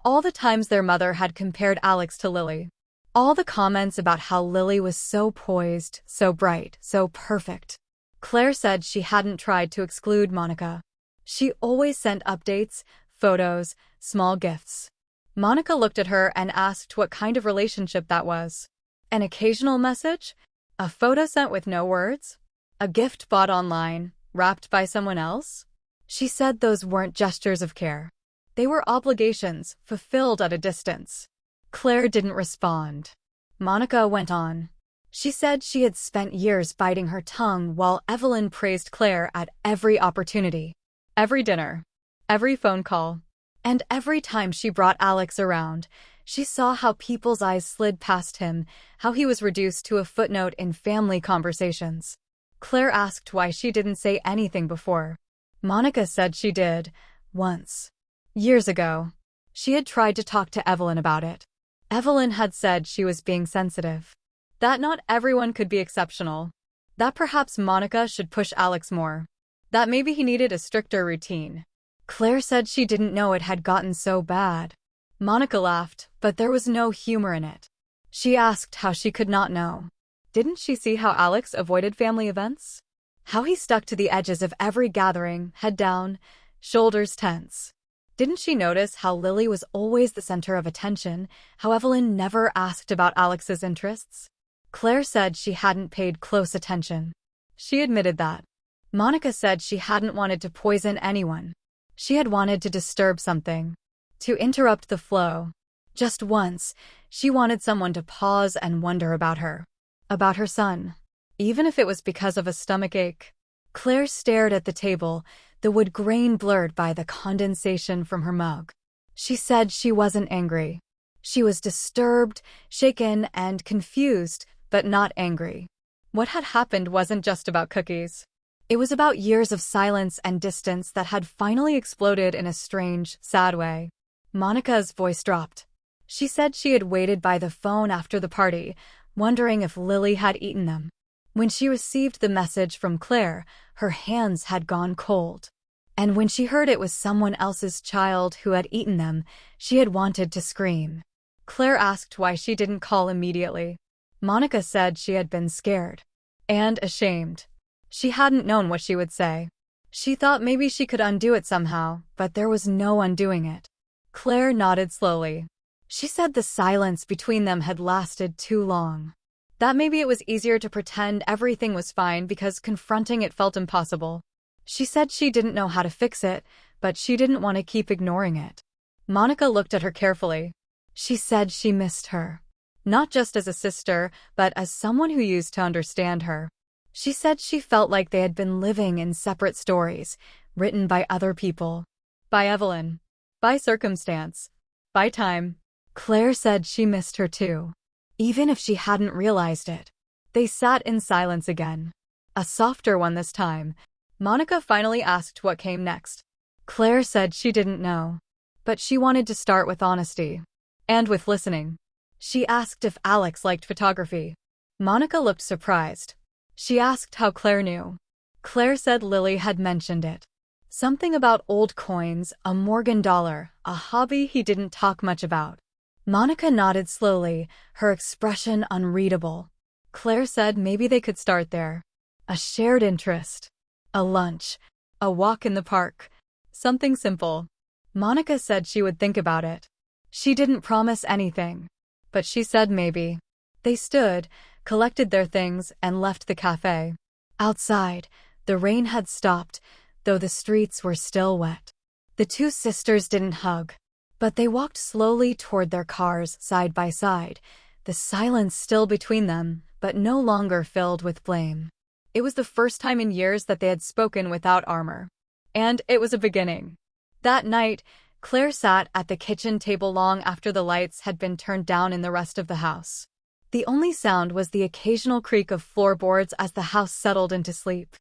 All the times their mother had compared Alex to Lily. All the comments about how Lily was so poised, so bright, so perfect. Claire said she hadn't tried to exclude Monica. She always sent updates, photos, small gifts. Monica looked at her and asked what kind of relationship that was. An occasional message? A photo sent with no words? A gift bought online, wrapped by someone else? She said those weren't gestures of care. They were obligations, fulfilled at a distance. Claire didn't respond. Monica went on. She said she had spent years biting her tongue while Evelyn praised Claire at every opportunity. Every dinner. Every phone call. And every time she brought Alex around, she saw how people's eyes slid past him, how he was reduced to a footnote in family conversations. Claire asked why she didn't say anything before. Monica said she did, once. Years ago. She had tried to talk to Evelyn about it. Evelyn had said she was being sensitive. That not everyone could be exceptional. That perhaps Monica should push Alex more. That maybe he needed a stricter routine. Claire said she didn't know it had gotten so bad. Monica laughed, but there was no humor in it. She asked how she could not know. Didn't she see how Alex avoided family events? How he stuck to the edges of every gathering, head down, shoulders tense. Didn't she notice how Lily was always the center of attention, how Evelyn never asked about Alex's interests? Claire said she hadn't paid close attention. She admitted that. Monica said she hadn't wanted to poison anyone. She had wanted to disturb something. To interrupt the flow. Just once, she wanted someone to pause and wonder about her. About her son. Even if it was because of a stomachache. Claire stared at the table, the wood grain blurred by the condensation from her mug. She said she wasn't angry. She was disturbed, shaken, and confused, but not angry. What had happened wasn't just about cookies. It was about years of silence and distance that had finally exploded in a strange, sad way. Monica's voice dropped. She said she had waited by the phone after the party, wondering if Lily had eaten them. When she received the message from Claire, her hands had gone cold. And when she heard it was someone else's child who had eaten them, she had wanted to scream. Claire asked why she didn't call immediately. Monica said she had been scared. And ashamed. She hadn't known what she would say. She thought maybe she could undo it somehow, but there was no undoing it. Claire nodded slowly. She said the silence between them had lasted too long. That maybe it was easier to pretend everything was fine because confronting it felt impossible. She said she didn't know how to fix it, but she didn't want to keep ignoring it. Monica looked at her carefully. She said she missed her. Not just as a sister, but as someone who used to understand her. She said she felt like they had been living in separate stories, written by other people. By Evelyn. By circumstance. By time. Claire said she missed her too. Even if she hadn't realized it. They sat in silence again. A softer one this time. Monica finally asked what came next. Claire said she didn't know. But she wanted to start with honesty. And with listening. She asked if Alex liked photography. Monica looked surprised. She asked how Claire knew. Claire said Lily had mentioned it. Something about old coins, a Morgan dollar, a hobby he didn't talk much about. Monica nodded slowly, her expression unreadable. Claire said maybe they could start there. A shared interest. A lunch. A walk in the park. Something simple. Monica said she would think about it. She didn't promise anything. But she said maybe. They stood, collected their things, and left the cafe. Outside, the rain had stopped, though the streets were still wet. The two sisters didn't hug, but they walked slowly toward their cars side by side, the silence still between them, but no longer filled with blame. It was the first time in years that they had spoken without armor. And it was a beginning. That night, Claire sat at the kitchen table long after the lights had been turned down in the rest of the house. The only sound was the occasional creak of floorboards as the house settled into sleep.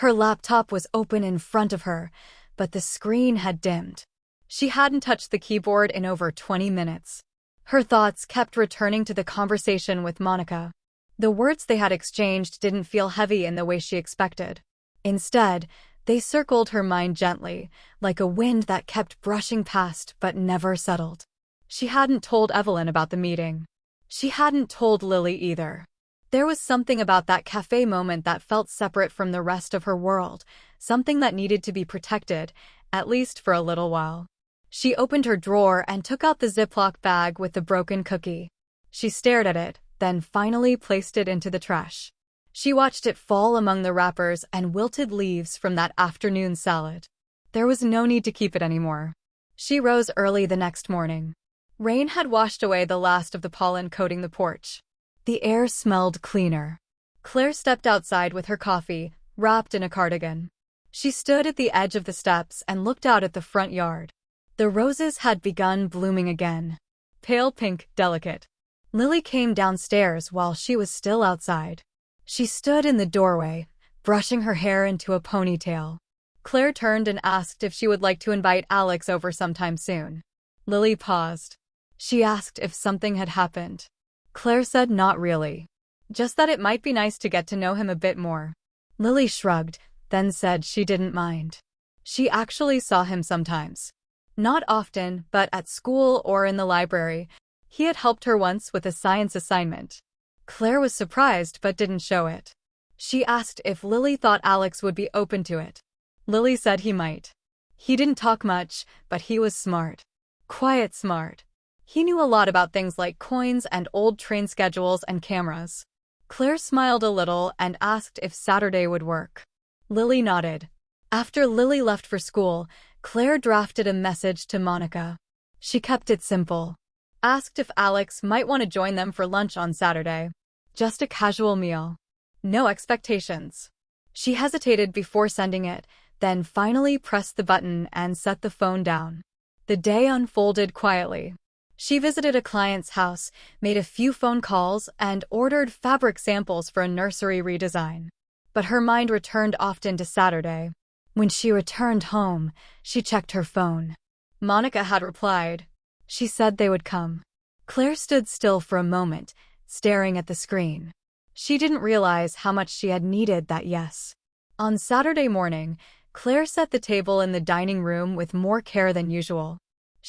Her laptop was open in front of her, but the screen had dimmed. She hadn't touched the keyboard in over 20 minutes. Her thoughts kept returning to the conversation with Monica. The words they had exchanged didn't feel heavy in the way she expected. Instead, they circled her mind gently, like a wind that kept brushing past but never settled. She hadn't told Evelyn about the meeting. She hadn't told Lily either. There was something about that cafe moment that felt separate from the rest of her world, something that needed to be protected, at least for a little while. She opened her drawer and took out the Ziploc bag with the broken cookie. She stared at it, then finally placed it into the trash. She watched it fall among the wrappers and wilted leaves from that afternoon salad. There was no need to keep it anymore. She rose early the next morning. Rain had washed away the last of the pollen coating the porch. The air smelled cleaner. Claire stepped outside with her coffee, wrapped in a cardigan. She stood at the edge of the steps and looked out at the front yard. The roses had begun blooming again. Pale pink, delicate. Lily came downstairs while she was still outside. She stood in the doorway, brushing her hair into a ponytail. Claire turned and asked if she would like to invite Alex over sometime soon. Lily paused. She asked if something had happened. Claire said not really. Just that it might be nice to get to know him a bit more. Lily shrugged, then said she didn't mind. She actually saw him sometimes. Not often, but at school or in the library. He had helped her once with a science assignment. Claire was surprised but didn't show it. She asked if Lily thought Alex would be open to it. Lily said he might. He didn't talk much, but he was smart. Quiet smart. He knew a lot about things like coins and old train schedules and cameras. Claire smiled a little and asked if Saturday would work. Lily nodded. After Lily left for school, Claire drafted a message to Monica. She kept it simple. Asked if Alex might want to join them for lunch on Saturday. Just a casual meal. No expectations. She hesitated before sending it, then finally pressed the button and set the phone down. The day unfolded quietly. She visited a client's house, made a few phone calls, and ordered fabric samples for a nursery redesign. But her mind returned often to Saturday. When she returned home, she checked her phone. Monica had replied. She said they would come. Claire stood still for a moment, staring at the screen. She didn't realize how much she had needed that yes. On Saturday morning, Claire set the table in the dining room with more care than usual.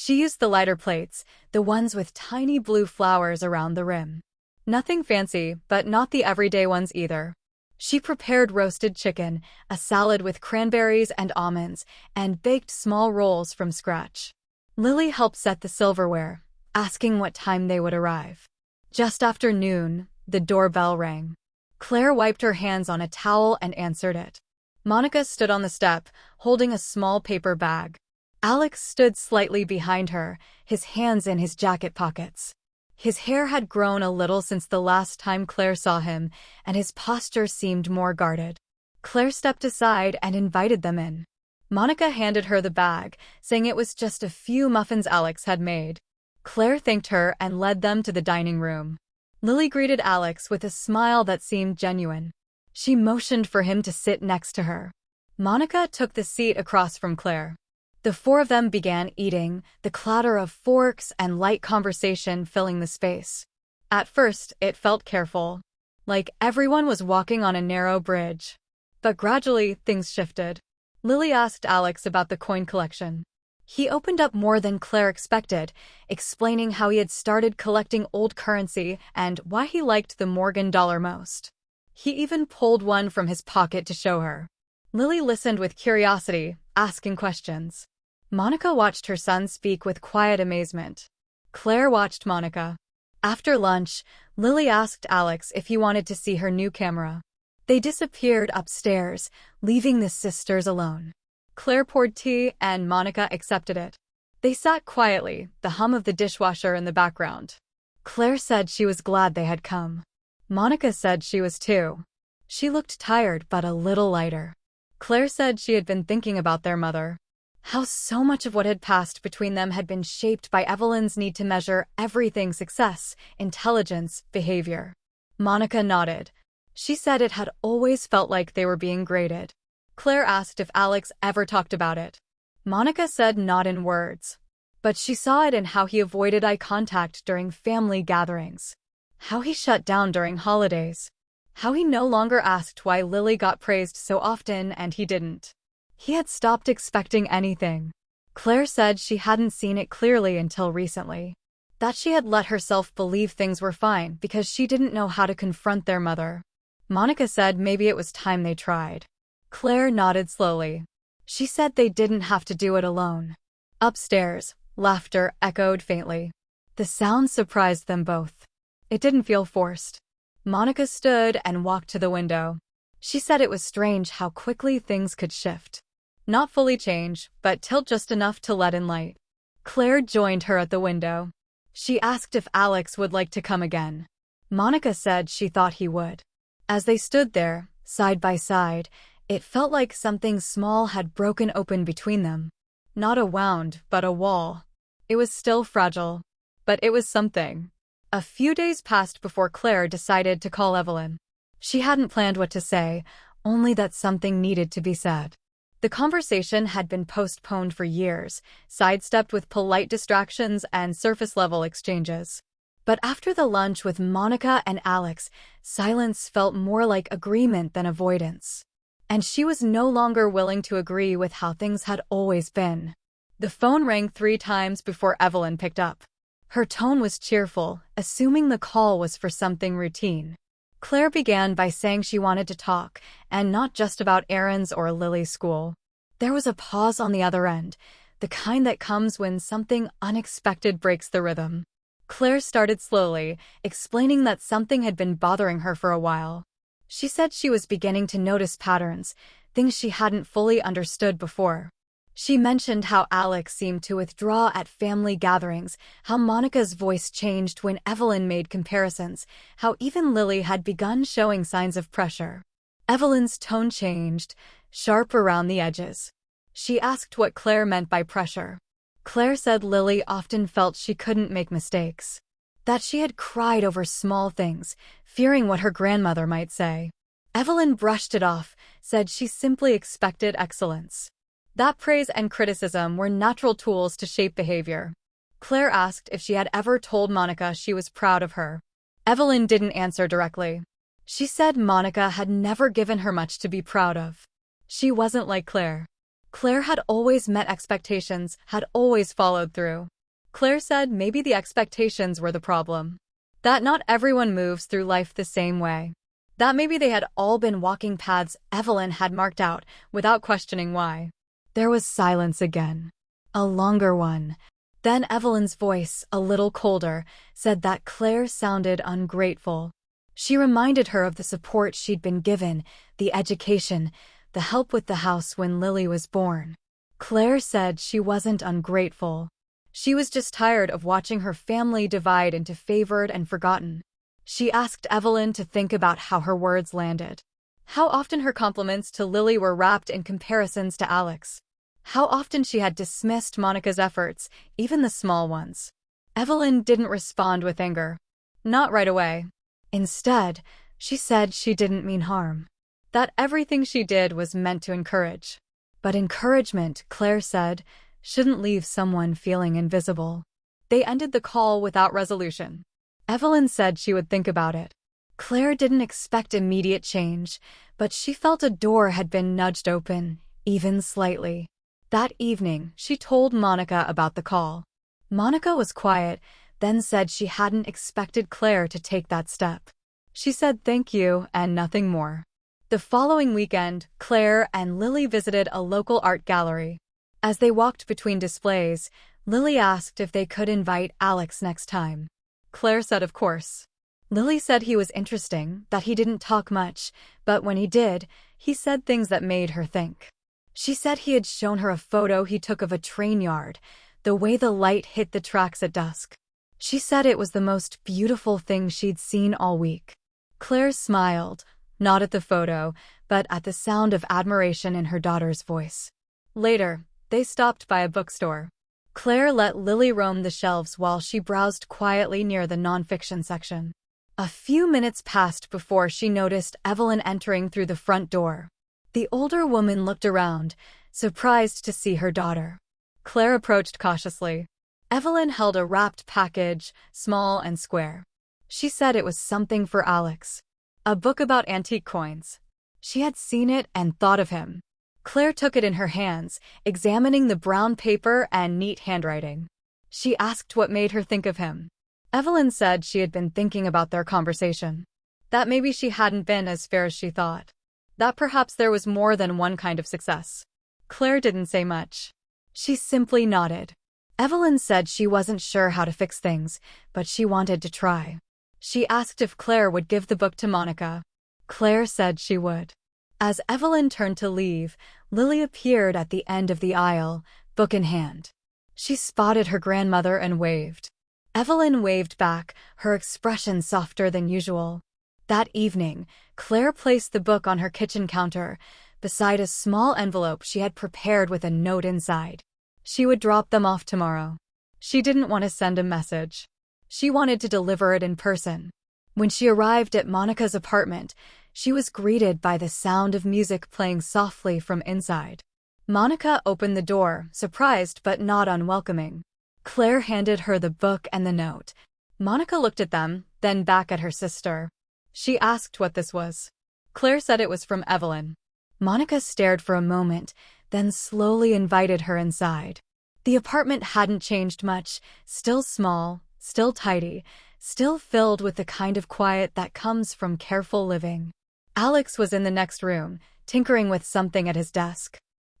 She used the lighter plates, the ones with tiny blue flowers around the rim. Nothing fancy, but not the everyday ones either. She prepared roasted chicken, a salad with cranberries and almonds, and baked small rolls from scratch. Lily helped set the silverware, asking what time they would arrive. Just after noon, the doorbell rang. Claire wiped her hands on a towel and answered it. Monica stood on the step, holding a small paper bag. Alex stood slightly behind her, his hands in his jacket pockets. His hair had grown a little since the last time Claire saw him, and his posture seemed more guarded. Claire stepped aside and invited them in. Monica handed her the bag, saying it was just a few muffins Alex had made. Claire thanked her and led them to the dining room. Lily greeted Alex with a smile that seemed genuine. She motioned for him to sit next to her. Monica took the seat across from Claire. The four of them began eating, the clatter of forks and light conversation filling the space. At first, it felt careful. Like everyone was walking on a narrow bridge. But gradually, things shifted. Lily asked Alex about the coin collection. He opened up more than Claire expected, explaining how he had started collecting old currency and why he liked the Morgan dollar most. He even pulled one from his pocket to show her. Lily listened with curiosity, asking questions. Monica watched her son speak with quiet amazement. Claire watched Monica. After lunch, Lily asked Alex if he wanted to see her new camera. They disappeared upstairs, leaving the sisters alone. Claire poured tea and Monica accepted it. They sat quietly, the hum of the dishwasher in the background. Claire said she was glad they had come. Monica said she was too. She looked tired but a little lighter. Claire said she had been thinking about their mother. How so much of what had passed between them had been shaped by Evelyn's need to measure everything: success, intelligence, behavior. Monica nodded. She said it had always felt like they were being graded. Claire asked if Alex ever talked about it. Monica said not in words. But she saw it in how he avoided eye contact during family gatherings. How he shut down during holidays. How he no longer asked why Lily got praised so often and he didn't. He had stopped expecting anything. Claire said she hadn't seen it clearly until recently. That she had let herself believe things were fine because she didn't know how to confront their mother. Monica said maybe it was time they tried. Claire nodded slowly. She said they didn't have to do it alone. Upstairs, laughter echoed faintly. The sound surprised them both. It didn't feel forced. Monica stood and walked to the window. She said it was strange how quickly things could shift. Not fully change, but tilt just enough to let in light. Claire joined her at the window. She asked if Alex would like to come again. Monica said she thought he would. As they stood there, side by side, it felt like something small had broken open between them. Not a wound, but a wall. It was still fragile, but it was something. A few days passed before Claire decided to call Evelyn. She hadn't planned what to say, only that something needed to be said. The conversation had been postponed for years, sidestepped with polite distractions and surface-level exchanges. But after the lunch with Monica and Alex, silence felt more like agreement than avoidance. And she was no longer willing to agree with how things had always been. The phone rang 3 times before Evelyn picked up. Her tone was cheerful, assuming the call was for something routine. Claire began by saying she wanted to talk, and not just about errands or Lily's school. There was a pause on the other end, the kind that comes when something unexpected breaks the rhythm. Claire started slowly, explaining that something had been bothering her for a while. She said she was beginning to notice patterns, things she hadn't fully understood before. She mentioned how Alex seemed to withdraw at family gatherings, how Monica's voice changed when Evelyn made comparisons, how even Lily had begun showing signs of pressure. Evelyn's tone changed, sharp around the edges. She asked what Claire meant by pressure. Claire said Lily often felt she couldn't make mistakes. That she had cried over small things, fearing what her grandmother might say. Evelyn brushed it off, said she simply expected excellence. That praise and criticism were natural tools to shape behavior. Claire asked if she had ever told Monica she was proud of her. Evelyn didn't answer directly. She said Monica had never given her much to be proud of. She wasn't like Claire. Claire had always met expectations, had always followed through. Claire said maybe the expectations were the problem. That not everyone moves through life the same way. That maybe they had all been walking paths Evelyn had marked out, without questioning why. There was silence again. A longer one. Then Evelyn's voice, a little colder, said that Claire sounded ungrateful. She reminded her of the support she'd been given, the education, the help with the house when Lily was born. Claire said she wasn't ungrateful. She was just tired of watching her family divide into favored and forgotten. She asked Evelyn to think about how her words landed. How often her compliments to Lily were wrapped in comparisons to Alex. How often she had dismissed Monica's efforts, even the small ones. Evelyn didn't respond with anger. Not right away. Instead, she said she didn't mean harm. That everything she did was meant to encourage. But encouragement, Claire said, shouldn't leave someone feeling invisible. They ended the call without resolution. Evelyn said she would think about it. Claire didn't expect immediate change, but she felt a door had been nudged open, even slightly. That evening, she told Monica about the call. Monica was quiet, then said she hadn't expected Claire to take that step. She said thank you and nothing more. The following weekend, Claire and Lily visited a local art gallery. As they walked between displays, Lily asked if they could invite Alex next time. Claire said of course. Lily said he was interesting, that he didn't talk much, but when he did, he said things that made her think. She said he had shown her a photo he took of a train yard, the way the light hit the tracks at dusk. She said it was the most beautiful thing she'd seen all week. Claire smiled, not at the photo, but at the sound of admiration in her daughter's voice. Later, they stopped by a bookstore. Claire let Lily roam the shelves while she browsed quietly near the nonfiction section. A few minutes passed before she noticed Evelyn entering through the front door. The older woman looked around, surprised to see her daughter. Claire approached cautiously. Evelyn held a wrapped package, small and square. She said it was something for Alex. A book about antique coins. She had seen it and thought of him. Claire took it in her hands, examining the brown paper and neat handwriting. She asked what made her think of him. Evelyn said she had been thinking about their conversation. That maybe she hadn't been as fair as she thought. That perhaps there was more than one kind of success. Claire didn't say much. She simply nodded. Evelyn said she wasn't sure how to fix things, but she wanted to try. She asked if Claire would give the book to Monica. Claire said she would. As Evelyn turned to leave, Lily appeared at the end of the aisle, book in hand. She spotted her grandmother and waved. Evelyn waved back, her expression softer than usual. That evening, Claire placed the book on her kitchen counter, beside a small envelope she had prepared with a note inside. She would drop them off tomorrow. She didn't want to send a message. She wanted to deliver it in person. When she arrived at Monica's apartment, she was greeted by the sound of music playing softly from inside. Monica opened the door, surprised but not unwelcoming. Claire handed her the book and the note. Monica looked at them, then back at her sister. She asked what this was. Claire said it was from Evelyn. Monica stared for a moment, then slowly invited her inside. The apartment hadn't changed much, still small, still tidy, still filled with the kind of quiet that comes from careful living. Alex was in the next room, tinkering with something at his desk.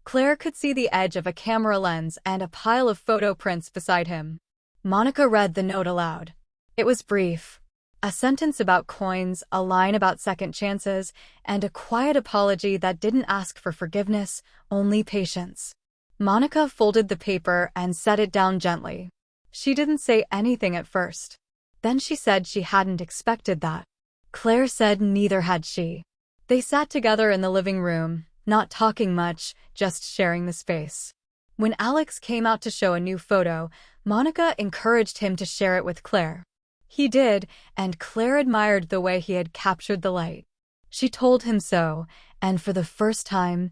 Claire could see the edge of a camera lens and a pile of photo prints beside him. Monica read the note aloud. It was brief. A sentence about coins, a line about second chances, and a quiet apology that didn't ask for forgiveness, only patience. Monica folded the paper and set it down gently. She didn't say anything at first. Then she said she hadn't expected that. Claire said neither had she. They sat together in the living room, not talking much, just sharing the space. When Alex came out to show a new photo, Monica encouraged him to share it with Claire. He did, and Claire admired the way he had captured the light. She told him so, and for the first time,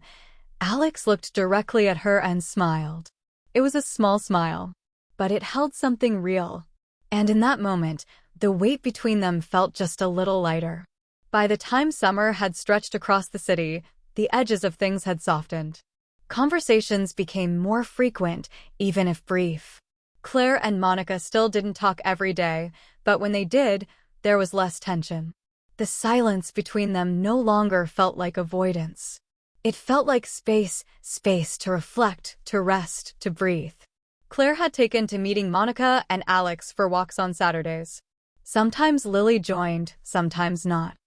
Alex looked directly at her and smiled. It was a small smile, but it held something real. And in that moment, the weight between them felt just a little lighter. By the time summer had stretched across the city, the edges of things had softened. Conversations became more frequent, even if brief. Claire and Monica still didn't talk every day, but when they did, there was less tension. The silence between them no longer felt like avoidance. It felt like space to reflect, to rest, to breathe. Claire had taken to meeting Monica and Alex for walks on Saturdays. Sometimes Lily joined, sometimes not.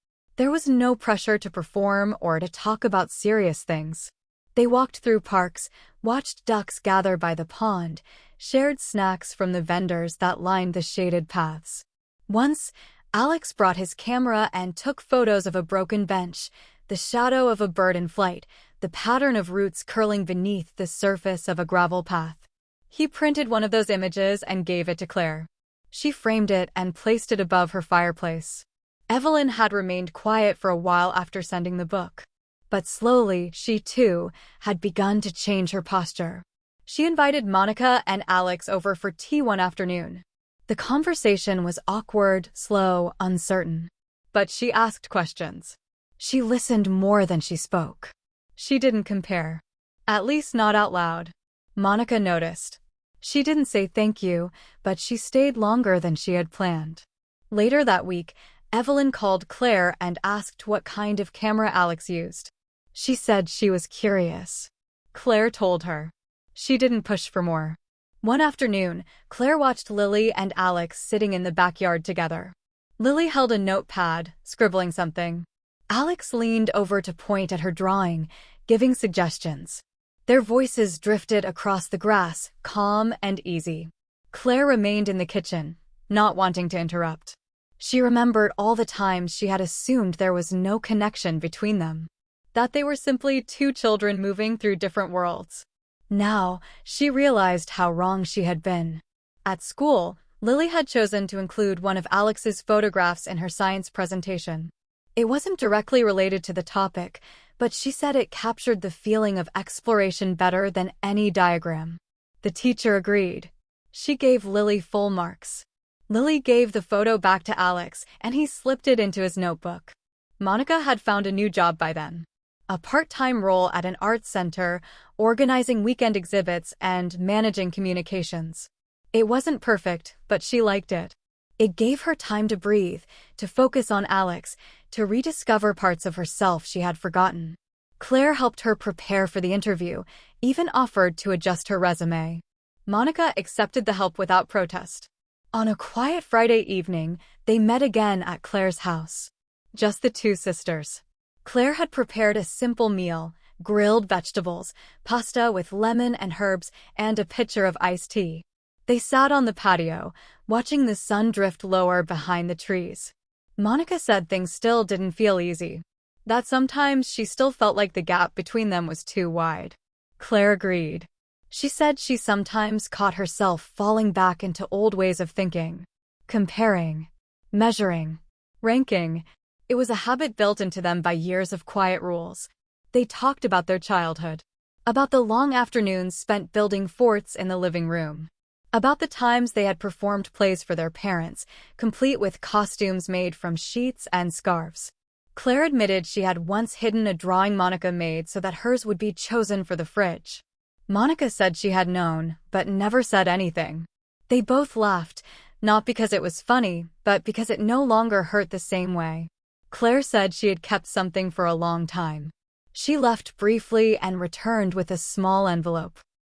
There was no pressure to perform or to talk about serious things. They walked through parks, watched ducks gather by the pond, shared snacks from the vendors that lined the shaded paths. Once, Alex brought his camera and took photos of a broken bench, the shadow of a bird in flight, the pattern of roots curling beneath the surface of a gravel path. He printed one of those images and gave it to Claire. She framed it and placed it above her fireplace. Evelyn had remained quiet for a while after sending the book. But slowly, she too had begun to change her posture. She invited Monica and Alex over for tea one afternoon. The conversation was awkward, slow, uncertain. But she asked questions. She listened more than she spoke. She didn't compare. At least not out loud. Monica noticed. She didn't say thank you, but she stayed longer than she had planned. Later that week, Evelyn called Claire and asked what kind of camera Alex used. She said she was curious. Claire told her. She didn't push for more. One afternoon, Claire watched Lily and Alex sitting in the backyard together. Lily held a notepad, scribbling something. Alex leaned over to point at her drawing, giving suggestions. Their voices drifted across the grass, calm and easy. Claire remained in the kitchen, not wanting to interrupt. She remembered all the times she had assumed there was no connection between them, that they were simply two children moving through different worlds. Now, she realized how wrong she had been. At school, Lily had chosen to include one of Alex's photographs in her science presentation. It wasn't directly related to the topic, but she said it captured the feeling of exploration better than any diagram. The teacher agreed. She gave Lily full marks. Lily gave the photo back to Alex, and he slipped it into his notebook. Monica had found a new job by then. A part-time role at an arts center, organizing weekend exhibits and managing communications. It wasn't perfect, but she liked it. It gave her time to breathe, to focus on Alex, to rediscover parts of herself she had forgotten. Claire helped her prepare for the interview, even offered to adjust her resume. Monica accepted the help without protest. On a quiet Friday evening, they met again at Claire's house. Just the two sisters. Claire had prepared a simple meal, grilled vegetables, pasta with lemon and herbs, and a pitcher of iced tea. They sat on the patio, watching the sun drift lower behind the trees. Monica said things still didn't feel easy. That sometimes she still felt like the gap between them was too wide. Claire agreed. She said she sometimes caught herself falling back into old ways of thinking. Comparing. Measuring. Ranking. It was a habit built into them by years of quiet rules. They talked about their childhood. About the long afternoons spent building forts in the living room. About the times they had performed plays for their parents, complete with costumes made from sheets and scarves. Claire admitted she had once hidden a drawing Monica made so that hers would be chosen for the fridge. Monica said she had known, but never said anything. They both laughed, not because it was funny, but because it no longer hurt the same way. Claire said she had kept something for a long time. She left briefly and returned with a small envelope.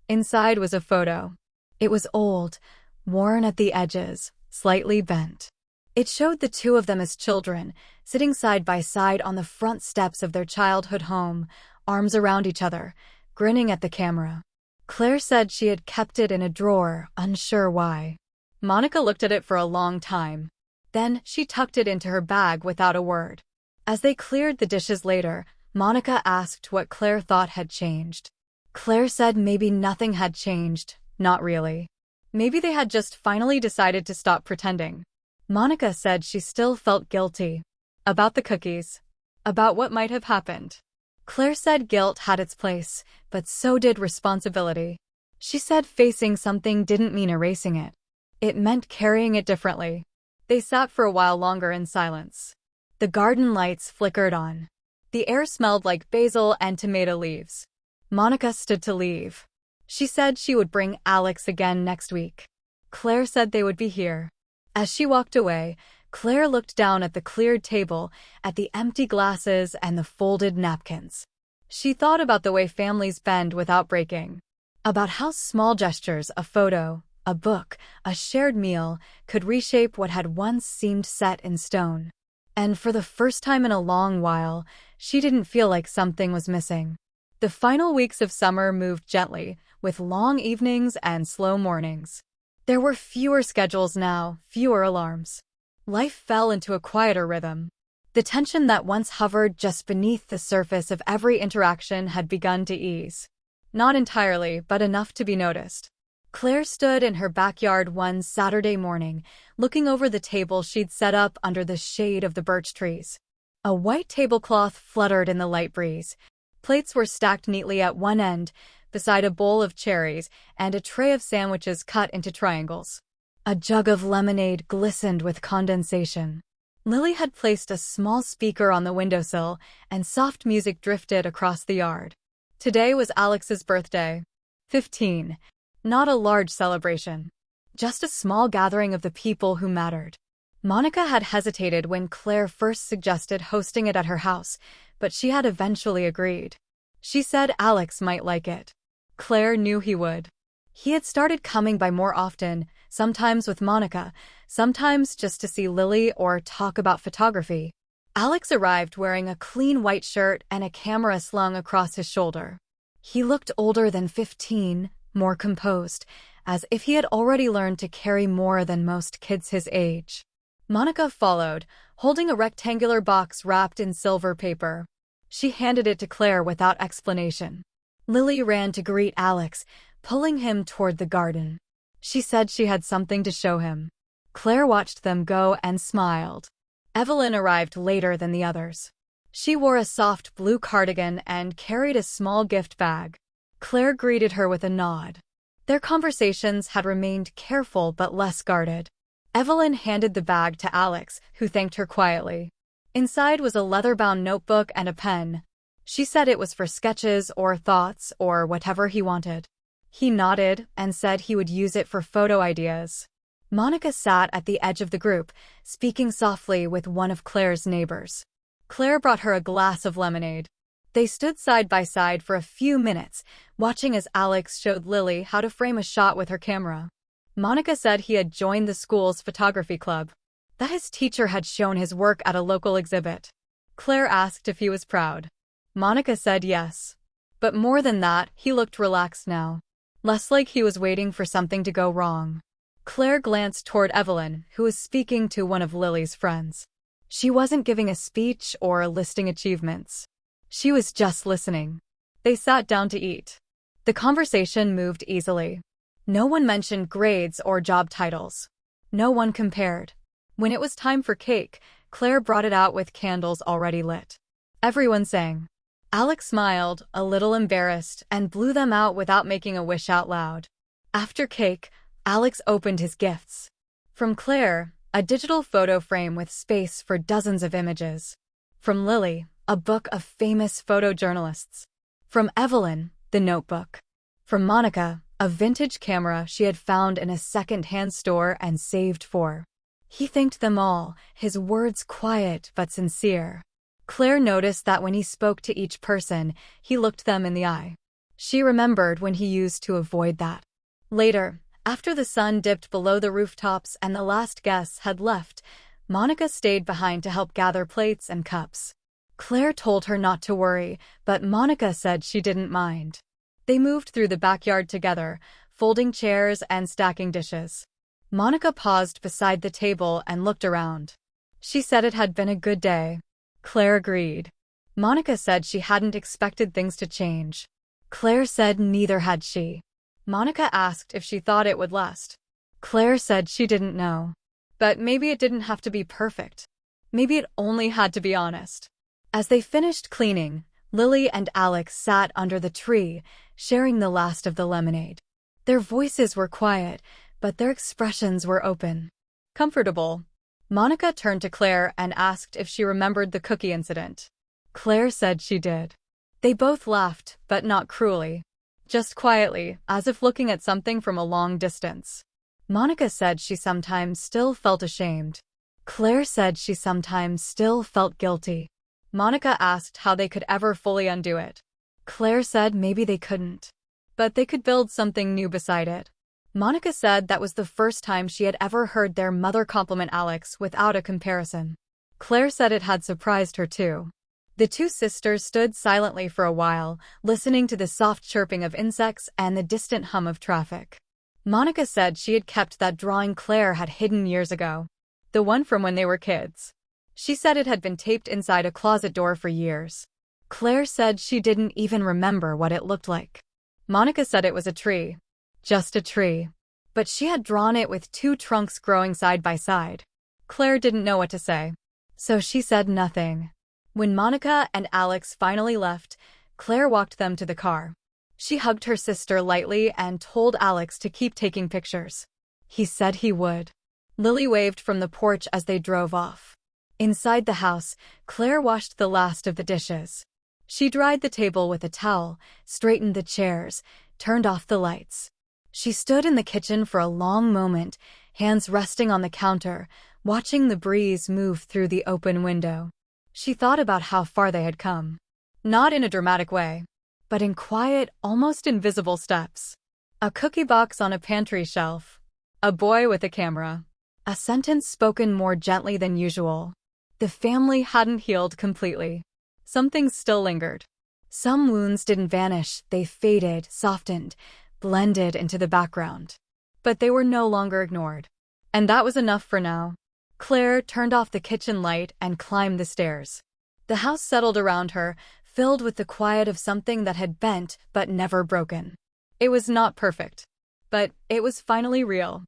Inside was a photo. It was old, worn at the edges, slightly bent. It showed the two of them as children, sitting side by side on the front steps of their childhood home, arms around each other, grinning at the camera. Claire said she had kept it in a drawer, unsure why. Monica looked at it for a long time. Then she tucked it into her bag without a word. As they cleared the dishes later, Monica asked what Claire thought had changed. Claire said maybe nothing had changed, not really. Maybe they had just finally decided to stop pretending. Monica said she still felt guilty. About the cookies. About what might have happened. Claire said guilt had its place, but so did responsibility. She said facing something didn't mean erasing it. It meant carrying it differently. They sat for a while longer in silence. The garden lights flickered on. The air smelled like basil and tomato leaves. Monica stood to leave. She said she would bring Alex again next week. Claire said they would be here. As she walked away, Claire looked down at the cleared table, at the empty glasses and the folded napkins. She thought about the way families bend without breaking. About how small gestures, a photo, a book, a shared meal, could reshape what had once seemed set in stone. And for the first time in a long while, she didn't feel like something was missing. The final weeks of summer moved gently, with long evenings and slow mornings. There were fewer schedules now, fewer alarms. Life fell into a quieter rhythm. The tension that once hovered just beneath the surface of every interaction had begun to ease. Not entirely, but enough to be noticed. Claire stood in her backyard one Saturday morning, looking over the table she'd set up under the shade of the birch trees. A white tablecloth fluttered in the light breeze. Plates were stacked neatly at one end, beside a bowl of cherries and a tray of sandwiches cut into triangles. A jug of lemonade glistened with condensation. Lily had placed a small speaker on the windowsill, and soft music drifted across the yard. Today was Alex's birthday. 15. Not a large celebration. Just a small gathering of the people who mattered. Monica had hesitated when Claire first suggested hosting it at her house, but she had eventually agreed. She said Alex might like it. Claire knew he would. He had started coming by more often, sometimes with Monica, sometimes just to see Lily or talk about photography. Alex arrived wearing a clean white shirt and a camera slung across his shoulder. He looked older than 15, more composed, as if he had already learned to carry more than most kids his age. Monica followed, holding a rectangular box wrapped in silver paper. She handed it to Claire without explanation. Lily ran to greet Alex, pulling him toward the garden. She said she had something to show him. Claire watched them go and smiled. Evelyn arrived later than the others. She wore a soft blue cardigan and carried a small gift bag. Claire greeted her with a nod. Their conversations had remained careful but less guarded. Evelyn handed the bag to Alex, who thanked her quietly. Inside was a leather-bound notebook and a pen. She said it was for sketches or thoughts or whatever he wanted. He nodded and said he would use it for photo ideas. Monica sat at the edge of the group, speaking softly with one of Claire's neighbors. Claire brought her a glass of lemonade. They stood side by side for a few minutes, watching as Alex showed Lily how to frame a shot with her camera. Monica said he had joined the school's photography club, that his teacher had shown his work at a local exhibit. Claire asked if he was proud. Monica said yes. But more than that, he looked relaxed now. Less like he was waiting for something to go wrong. Claire glanced toward Evelyn, who was speaking to one of Lily's friends. She wasn't giving a speech or listing achievements. She was just listening. They sat down to eat. The conversation moved easily. No one mentioned grades or job titles. No one compared. When it was time for cake, Claire brought it out with candles already lit. Everyone sang. Alex smiled, a little embarrassed, and blew them out without making a wish out loud. After cake, Alex opened his gifts. From Claire, a digital photo frame with space for dozens of images. From Lily, a book of famous photojournalists. From Evelyn, the notebook. From Monica, a vintage camera she had found in a second-hand store and saved for. He thanked them all, his words quiet but sincere. Claire noticed that when he spoke to each person, he looked them in the eye. She remembered when he used to avoid that. Later, after the sun dipped below the rooftops and the last guests had left, Monica stayed behind to help gather plates and cups. Claire told her not to worry, but Monica said she didn't mind. They moved through the backyard together, folding chairs and stacking dishes. Monica paused beside the table and looked around. She said it had been a good day. Claire agreed. Monica said she hadn't expected things to change. Claire said neither had she. Monica asked if she thought it would last. Claire said she didn't know. But maybe it didn't have to be perfect. Maybe it only had to be honest. As they finished cleaning, Lily and Alex sat under the tree, sharing the last of the lemonade. Their voices were quiet, but their expressions were open. Comfortable. Monica turned to Claire and asked if she remembered the cookie incident. Claire said she did. They both laughed, but not cruelly. Just quietly, as if looking at something from a long distance. Monica said she sometimes still felt ashamed. Claire said she sometimes still felt guilty. Monica asked how they could ever fully undo it. Claire said maybe they couldn't. But they could build something new beside it. Monica said that was the first time she had ever heard their mother compliment Alex without a comparison. Claire said it had surprised her too. The two sisters stood silently for a while, listening to the soft chirping of insects and the distant hum of traffic. Monica said she had kept that drawing Claire had hidden years ago. The one from when they were kids. She said it had been taped inside a closet door for years. Claire said she didn't even remember what it looked like. Monica said it was a tree. Just a tree. But she had drawn it with two trunks growing side by side. Claire didn't know what to say. So she said nothing. When Monica and Alex finally left, Claire walked them to the car. She hugged her sister lightly and told Alex to keep taking pictures. He said he would. Lily waved from the porch as they drove off. Inside the house, Claire washed the last of the dishes. She dried the table with a towel, straightened the chairs, turned off the lights. She stood in the kitchen for a long moment, hands resting on the counter, watching the breeze move through the open window. She thought about how far they had come. Not in a dramatic way, but in quiet, almost invisible steps. A cookie box on a pantry shelf. A boy with a camera. A sentence spoken more gently than usual. The family hadn't healed completely. Something still lingered. Some wounds didn't vanish, they faded, softened, blended into the background. But they were no longer ignored. And that was enough for now. Claire turned off the kitchen light and climbed the stairs. The house settled around her, filled with the quiet of something that had bent but never broken. It was not perfect, but it was finally real.